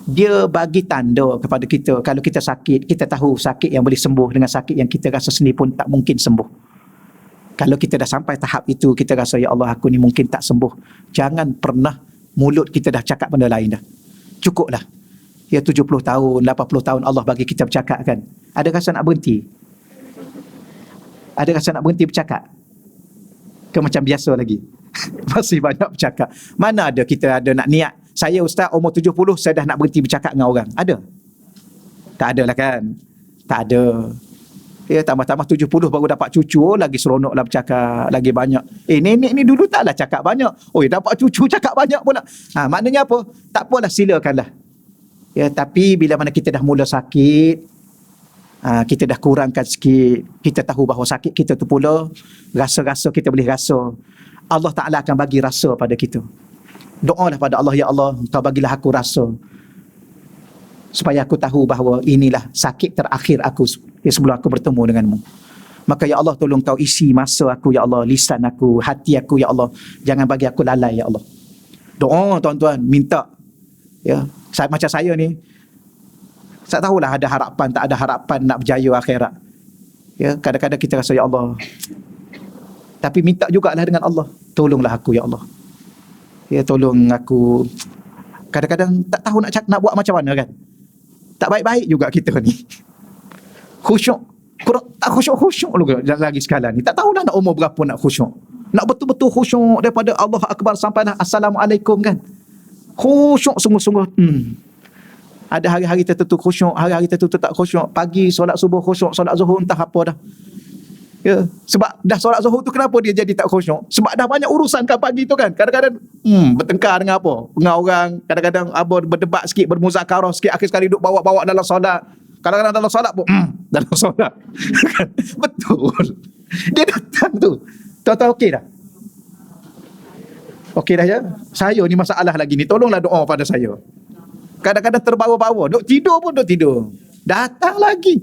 [SPEAKER 1] Dia bagi tanda kepada kita kalau kita sakit, kita tahu sakit yang boleh sembuh dengan sakit yang kita rasa sendiri pun tak mungkin sembuh. Kalau kita dah sampai tahap itu, kita rasa ya Allah aku ni mungkin tak sembuh. Jangan pernah mulut kita dah cakap benda lain dah. Cukuplah. Ya 70 tahun, 80 tahun Allah bagi kita bercakap kan. Ada rasa nak berhenti? Ada rasa nak berhenti bercakap? Ke macam biasa lagi? Masih banyak bercakap. Mana ada kita ada nak niat, saya ustaz umur 70 saya dah nak berhenti bercakap dengan orang. Ada? Tak ada lah kan? Tak ada. Ya tambah-tambah 70 baru dapat cucu, lagi seronok lah bercakap, lagi banyak. Nenek ni dulu taklah cakap banyak. Dapat cucu cakap banyak pula. Maknanya apa? Tak apalah, silakanlah. Ya, tapi bila mana kita dah mula sakit, kita dah kurangkan sikit, kita tahu bahawa sakit kita tu pula rasa-rasa kita boleh rasa, Allah Ta'ala akan bagi rasa pada kita. Doalah pada Allah, ya Allah Kau bagilah aku rasa supaya aku tahu bahawa inilah sakit terakhir aku sebelum aku bertemu denganmu. Maka ya Allah tolong Kau isi masa aku ya Allah, lisan aku, hati aku ya Allah, jangan bagi aku lalai ya Allah. Doa tuan-tuan, minta ya. Macam saya ni, saya tahulah ada harapan, tak ada harapan nak berjaya akhirat. Ya, kadang-kadang kita rasa ya Allah. Tapi minta jugalah dengan Allah, tolonglah aku ya Allah. Ya, tolong aku. Kadang-kadang tak tahu nak buat macam mana kan. Tak baik-baik juga kita ni. Khusyuk. Tak khusyuk lagi sekali ni. Tak tahulah nak umur berapa nak khusyuk. Nak betul-betul khusyuk daripada Allah Akbar sampai Assalamualaikum kan. Khusyuk sungguh-sungguh. Ada hari-hari tertentu khusyuk, hari-hari tertentu tak khusyuk. Pagi solat subuh khusyuk, solat zuhur entah apa dah. Ya, sebab dah solat zuhur tu kenapa dia jadi tak khusyuk? Sebab dah banyak urusan kan pagi tu kan. Kadang-kadang bertengkar dengan apa? Dengan orang, kadang-kadang berdebat sikit, bermuzakarah sikit, akhir sekali duk bawa-bawa dalam solat. Kadang-kadang dalam solat pun dalam solat. Betul. Dia datang tu. Tahu-tahu okey dah. Okey dah ya. Saya ni masalah lagi ni. Tolonglah doa pada saya. Kadang-kadang terbawa-bawa. Duk tidur pun duk tidur. Datang lagi.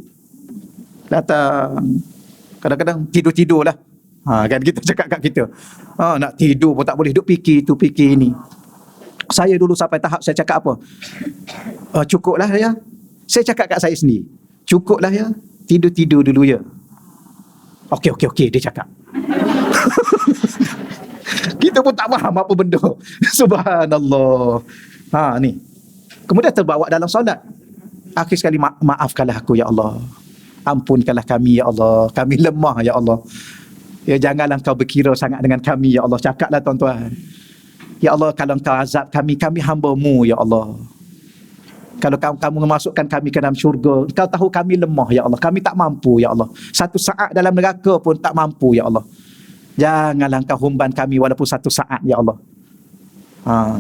[SPEAKER 1] Datang. Kadang-kadang tidur-tidur lah. Kan kita cakap kat kita. Nak tidur pun tak boleh. Duk fikir tu, fikir ni. Saya dulu sampai tahap saya cakap apa? Cukuplah ya. Saya cakap kat saya sendiri. Cukuplah ya. Tidur-tidur dulu ya. Okey, dia cakap. Kita pun tak faham apa benda. Subhanallah. Ni. Kemudian terbawa dalam solat. Akhir sekali maafkanlah aku ya Allah. Ampunkanlah kami ya Allah. Kami lemah ya Allah. Ya janganlah Kau berkira sangat dengan kami ya Allah. Cakaplah tuan-tuan. Ya Allah kalau Kau azab kami hamba-Mu ya Allah. Kalau kamu memasukkan kami ke dalam syurga, Kau tahu kami lemah ya Allah. Kami tak mampu ya Allah. Satu saat dalam neraka pun tak mampu ya Allah. Janganlah Kau humban kami walaupun satu saat ya Allah.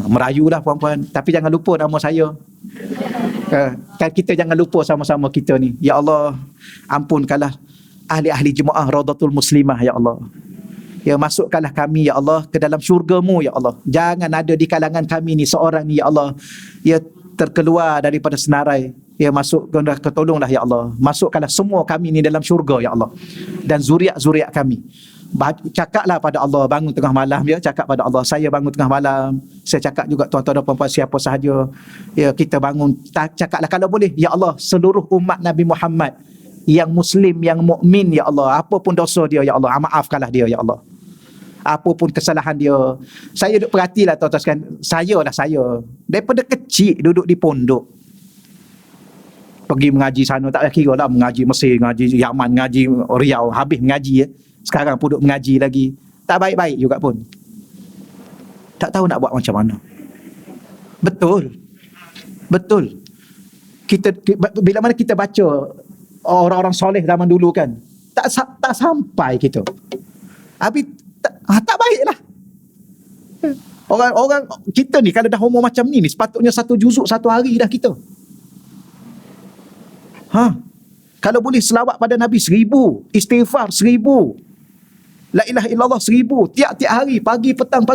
[SPEAKER 1] Merayulah puan-puan. Tapi jangan lupa nama saya. Kan kita jangan lupa sama-sama kita ni. Ya Allah, ampunkanlah ahli-ahli jemaah Raudatul Muslimah ya Allah. Ya, masukkanlah kami ya Allah ke dalam syurga-Mu ya Allah. Jangan ada di kalangan kami ni seorang ni ya Allah, ya, terkeluar daripada senarai. Ya, tolonglah ya Allah. Masukkanlah semua kami ni dalam syurga ya Allah. Dan zuriat-zuriat kami. Cakaplah pada Allah bangun tengah malam, ya, cakap pada Allah, saya bangun tengah malam. Saya cakap juga tuan-tuan dan puan-puan siapa sahaja, ya, kita bangun, cakaplah kalau boleh ya Allah, seluruh umat Nabi Muhammad yang muslim, yang mukmin ya Allah, apapun dosa dia ya Allah, maafkanlah dia ya Allah. Apapun kesalahan dia. Saya duk perhatilah tuan-tuan sekalian, saya daripada kecil duduk di pondok, pergi mengaji sana, tak kira lah mengaji Mesir, mengaji Yaman, mengaji Riau, habis mengaji ya. Sekarang pun duduk mengaji lagi, tak baik-baik juga pun, tak tahu nak buat macam mana. Betul kita bila mana kita baca orang-orang soleh zaman dulu kan, tak sampai kita. Habis tak baiklah. Orang kita ni kalau dah umur macam ni sepatutnya 1 juzuk 1 hari dah kita. Kalau boleh selawat pada Nabi 1000, istighfar 1000, la ilaha illallah 1000 tiap-tiap hari, pagi petang.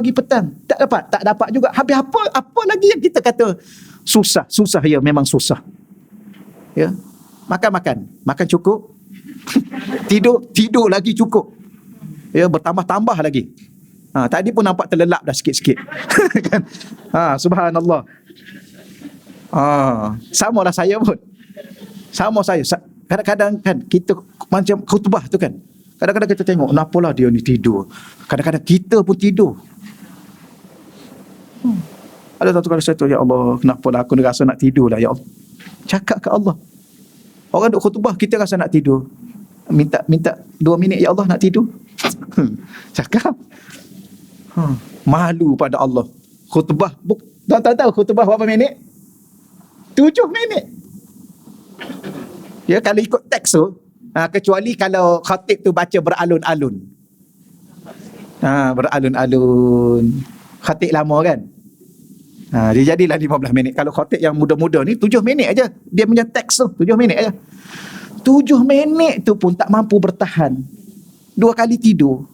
[SPEAKER 1] Tak dapat juga. Habis apa lagi yang kita kata susah ya, memang susah. Ya. Makan cukup. tidur lagi cukup. Ya, bertambah-tambah lagi. Tadi pun nampak terlelap dah sikit-sikit. Kan? Subhanallah. Samalah saya pun. Sama saya. Kadang-kadang kan kita macam khutbah tu kan. Kadang-kadang kita tengok, kenapalah dia ni tidur. Kadang-kadang kita pun tidur. Ada satu kali saya tu, ya Allah, kenapalah aku rasa nak tidur lah ya Allah. Cakap ke Allah. Orang duk khutbah, kita rasa nak tidur. Minta 2 minit ya Allah nak tidur. Cakap. Malu pada Allah. Khutbah, tahu khutbah berapa minit? 7 minit. Ya, kalau ikut teks tu, kecuali kalau khatib tu baca beralun-alun. Beralun-alun. Khatib lama kan? Dia jadilah 15 minit. Kalau khatib yang muda-muda ni 7 minit aja. Dia punya teks tu 7 minit aja. 7 minit tu pun tak mampu bertahan. 2 kali tidur.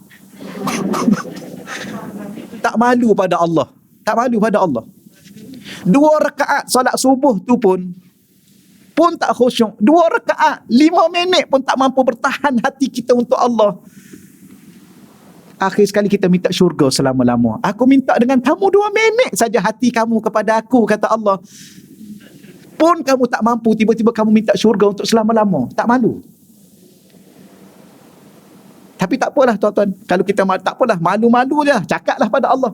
[SPEAKER 1] Tak malu pada Allah. 2 rakaat solat subuh tu pun tak khusyuk. 2 rakaat 5 minit pun tak mampu bertahan hati kita untuk Allah. Akhir sekali kita minta syurga selama-lama. Aku minta dengan kamu 2 minit saja hati kamu kepada aku, kata Allah. Pun kamu tak mampu, tiba-tiba kamu minta syurga untuk selama-lama. Tak malu? Tapi tak apalah tuan-tuan. Kalau kita tak apalah, malu-malu je. Cakaplah pada Allah.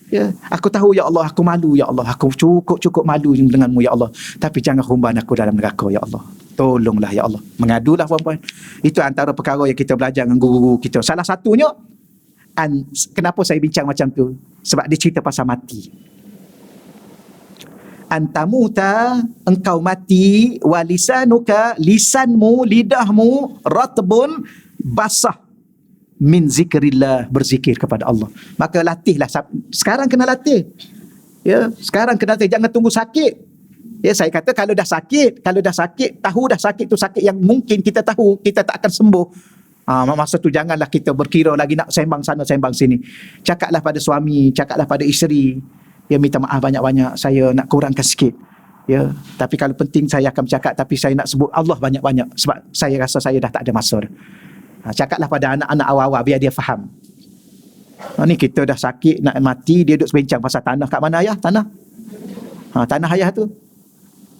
[SPEAKER 1] Ya, aku tahu ya Allah, aku malu ya Allah, aku cukup malu denganmu ya Allah, tapi jangan humban aku dalam neraka ya Allah. Tolonglah ya Allah. Mengadulah puan-puan. Itu antara perkara yang kita belajar dengan guru-guru kita. Salah satunya, kenapa saya bincang macam tu? Sebab dia cerita pasal mati. Antamuta, engkau mati, walisanuka, lisanmu, lidahmu, ratbun, basah, min zikrillah, berzikir kepada Allah. Maka latihlah. Sekarang kena latih. Ya, sekarang kena latih. Jangan tunggu sakit. Ya, saya kata kalau dah sakit, tahu dah sakit tu sakit yang mungkin kita tahu kita tak akan sembuh. Masa tu janganlah kita berkira lagi nak sembang sana sembang sini. Cakaplah pada suami, cakaplah pada isteri. Ya, minta maaf banyak-banyak, saya nak kurangkan sikit. Ya, tapi kalau penting saya akan bercakap, tapi saya nak sebut Allah banyak-banyak sebab saya rasa saya dah tak ada masa dah. Cakaplah pada anak-anak awal-awal biar dia faham. Ni kita dah sakit nak mati, dia duduk sebincang pasal tanah. Kat mana ayah? Tanah. Tanah ayah tu.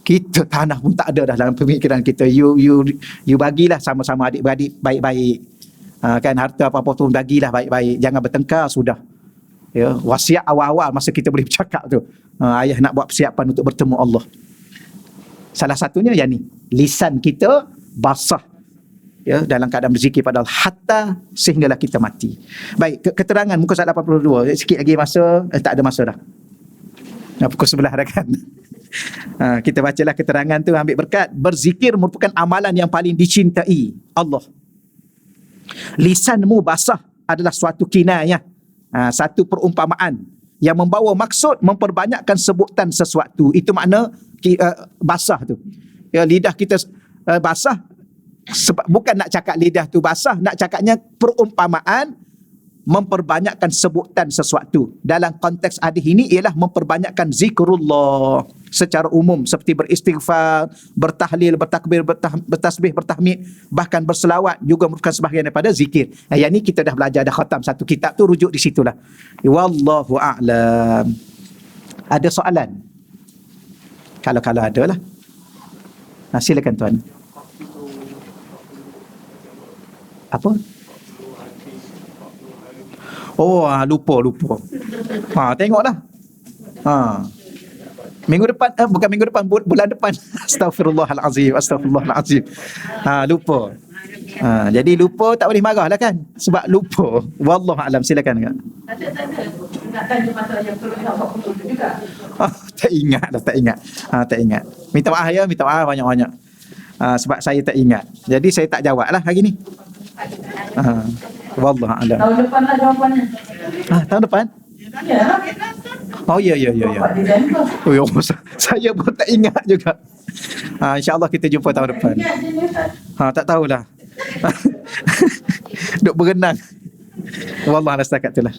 [SPEAKER 1] Kita tanah pun tak ada dah dalam pemikiran kita. You bagilah sama-sama adik-beradik baik-baik. Kan harta apa-apa tu bagilah baik-baik. Jangan bertengkar sudah. Ya, wasiat awal-awal masa kita boleh bercakap tu. Ayah nak buat persiapan untuk bertemu Allah. Salah satunya yang ni. Lisan kita basah. Ya, dalam keadaan berzikir pada Allah hatta sehinggalah kita mati. Baik, keterangan muka surat 82. Sikit lagi masa, tak ada masa dah. Pukul 11 dah kan. Kita bacalah keterangan tu, ambil berkat. Berzikir merupakan amalan yang paling dicintai Allah. Lisanmu basah adalah suatu kinayah, satu perumpamaan yang membawa maksud memperbanyakkan sebutan sesuatu. Itu makna basah tu. Ya, lidah kita basah. Sebab bukan nak cakap lidah tu basah, nak cakapnya perumpamaan memperbanyakkan sebutan sesuatu. Dalam konteks hadis ini ialah memperbanyakkan zikrullah secara umum, seperti beristighfar, bertahlil, bertakbir, bertasbih, bertahmid, bahkan berselawat juga merupakan sebahagian daripada zikir. Yang ni kita dah belajar, dah khatam satu kitab tu, rujuk di situlah. Wallahu a'lam. Ada soalan? Kalau ada lah. Silakan tuan. Apa? Oh, lupa. Tengoklah. Minggu depan, bukan minggu depan, bulan depan. Astaghfirullahalazim. Lupa. Jadi lupa tak boleh marah lah kan, sebab lupa. Wallahu alam. Silakan kak. Nak tanya pasal yang turun juga. Tak ingat. Minta maaf banyak-banyak. Sebab saya tak ingat. Jadi saya tak jawab lah hari ni. Wallahu alam.
[SPEAKER 2] Tahun depan lah jawapannya.
[SPEAKER 1] Tahun depan?
[SPEAKER 2] Ya.
[SPEAKER 1] Oh ya. Oh, saya pun tak ingat juga. InsyaAllah kita jumpa tahun depan. Tak tahulah. Duk berenang. Wallah setakat itulah.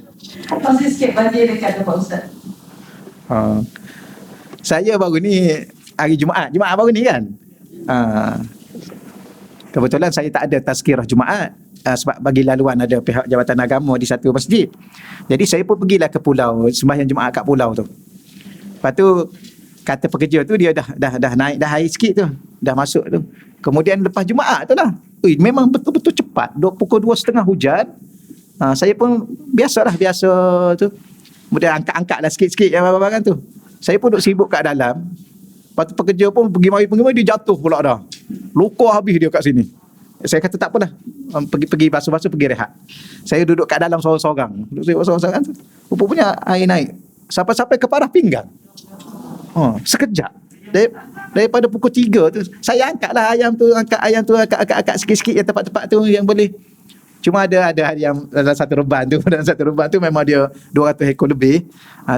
[SPEAKER 2] Pasti sikit banjir dekat Pak Ustaz.
[SPEAKER 1] Saya baru ni hari Jumaat baru ni kan. Kebetulan saya tak ada tazkirah Jumaat. Sebab bagi laluan ada pihak Jabatan Agama di satu masjid. Jadi saya pun pergilah ke pulau, sembahyang Jumaat kat pulau tu. Lepas tu kata pekerja tu dia dah naik dah air sikit tu, dah masuk tu. Kemudian lepas Jumaat tu lah, memang betul-betul cepat. Pukul 2.30 hujan. Saya pun biasa tu. Kemudian angkat lah sikit-sikit yang barang-barang tu. Saya pun duk sibuk kat dalam. Lepas tu pekerja pun pergi mari dia jatuh pula dah. Luka habis dia kat sini. Saya kata tak apalah, pergi basuh-basuh, pergi rehat. Saya duduk kat dalam sorang-sorang. Tu. Rupanya air naik sampai ke parah pinggang. Sekejap. Daripada pukul 3 tu, saya angkatlah ayam tu, angkat sikit-sikit yang tempat-tempat tu yang boleh. Cuma ada yang dalam satu reban tu memang dia 200 ekor lebih.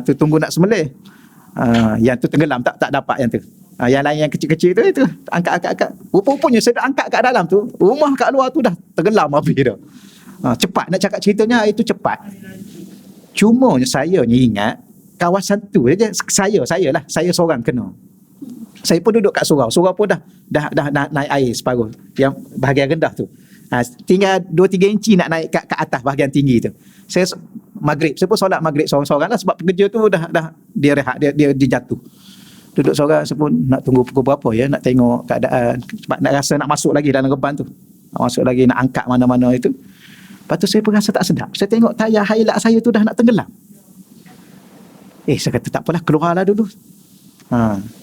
[SPEAKER 1] Tu tunggu nak sembelih. Yang tu tenggelam, tak dapat yang tu. Yang lain yang kecil-kecil tu angkat. Rupanya saya dah angkat kat dalam tu, rumah kat luar tu dah tenggelam habis dah. Cepat nak cakap ceritanya, itu cepat. Cuma saya ni ingat kawasan tu je saya seorang kena. Saya pun duduk kat surau pun dah naik air separuh yang bahagian rendah tu. Tinggal 2-3 inci nak naik ke atas bahagian tinggi tu. Saya pun solat maghrib seorang-seorang lah, sebab pekerja tu dah dia rehat, dia jatuh. Duduk seorang, saya pun nak tunggu pukul berapa ya, nak tengok keadaan, sebab nak rasa nak masuk lagi dalam reban tu, nak masuk lagi, nak angkat mana-mana itu. Lepas tu saya pun rasa tak sedap. Saya tengok tayar highlight saya tu dah nak tenggelam. Saya kata tak apalah, keluarlah dulu.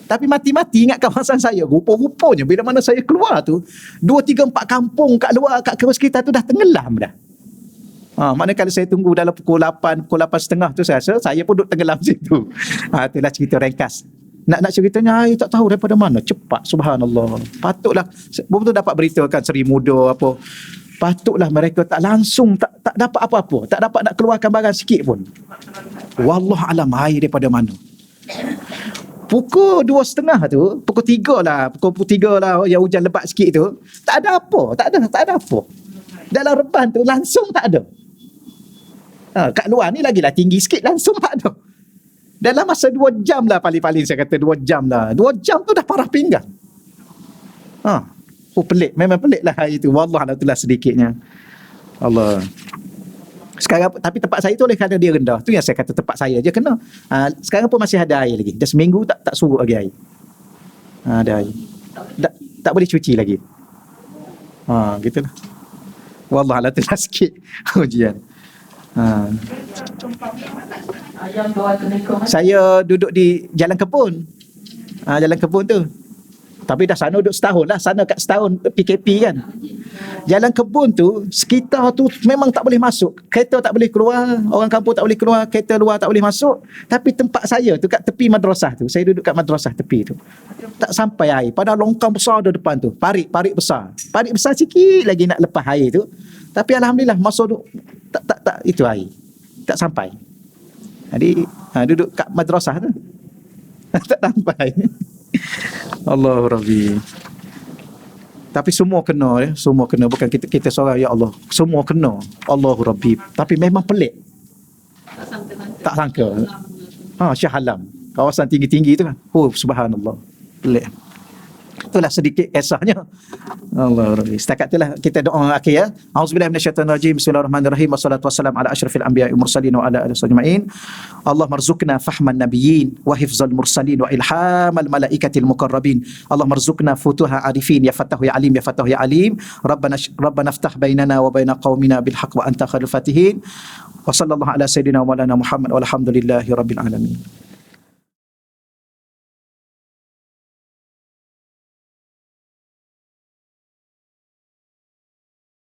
[SPEAKER 1] Tapi mati-mati ingat kawasan saya. Rupa-rupanya bila mana saya keluar tu, 2, 3, 4 kampung kat luar, kat sekitar tu dah tenggelam dah. Manakala saya tunggu dalam pukul 8, pukul 8.30 tu, saya pun duduk tenggelam situ. Itulah cerita ringkas. Nak ceritanya, tak tahu daripada mana. Cepat, subhanallah. Patutlah, betul dapat beritakan Seri Muda apa. Patutlah mereka tak langsung, tak dapat apa-apa. Tak dapat nak keluarkan barang sikit pun. Wallah alam, air daripada mana. Pukul 2.30 tu, pukul 3 lah yang hujan lebat sikit tu, tak ada apa. Dalam reban tu langsung tak ada. Kat luar ni lagilah tinggi sikit, langsung tak ada. Dalam masa 2 jam lah, paling-paling saya kata 2 jam lah. 2 jam tu dah parah pinggang. Pelik. Memang pelik lah hari tu. Wallah itulah sedikitnya. Allah. Sekarang, tapi tempat saya tu oleh kerana dia rendah. Tu yang saya kata tempat saya je kena. Sekarang pun masih ada air lagi. Dah seminggu tak surut lagi air. Ada air. Tak boleh cuci lagi. Gitulah. Wallah itulah sikit ujian. Saya duduk di Jalan Kebun. Jalan Kebun tu. Tapi dah sana duduk setahun lah. Sana kat setahun PKP kan. Jalan Kebun tu, sekitar tu memang tak boleh masuk. Kereta tak boleh keluar. Orang kampung tak boleh keluar. Kereta luar tak boleh masuk. Tapi tempat saya tu kat tepi madrasah tu. Saya duduk kat madrasah tepi tu. Tak sampai air. Padahal longkang besar ada depan tu. Parit besar. Parit besar sikit lagi nak lepas air tu. Tapi alhamdulillah masuk tak itu air. Tak sampai. Jadi duduk kat madrasah tu. Tak sampai. Allahu Rabbi. Tapi semua kena ya, semua kena, bukan kita seorang ya Allah. Semua kena. Allahu Rabbi. Tapi memang pelik. Tak sangka. Shah Alam. Kawasan tinggi-tinggi tu kan. Oh, subhanallah. Pelik. Itulah sedikit kisahnya. Allah Rabbi. Setakat itulah kita doa akhir ya. Auzubillahi minasyaitonirrajim. Bismillahirrahmanirrahim. Wassalatu wassalamu ala asyrafil anbiya'i mursalin wa ala alihi ajma'in. Allah marzuqna fahman nabiyyin wa hifzal mursalin wa ilhamal malaikatil muqarrabin. Allah marzuqna futuha arifin ya Fattahu ya Alim ya Fattahu ya Alim. Rabbana iftah bainana wa baina qaumina bil haqq wa anta khairul fatihin. Wa sallallahu ala sayyidina wa maulana Muhammad walhamdulillahi rabbil alamin.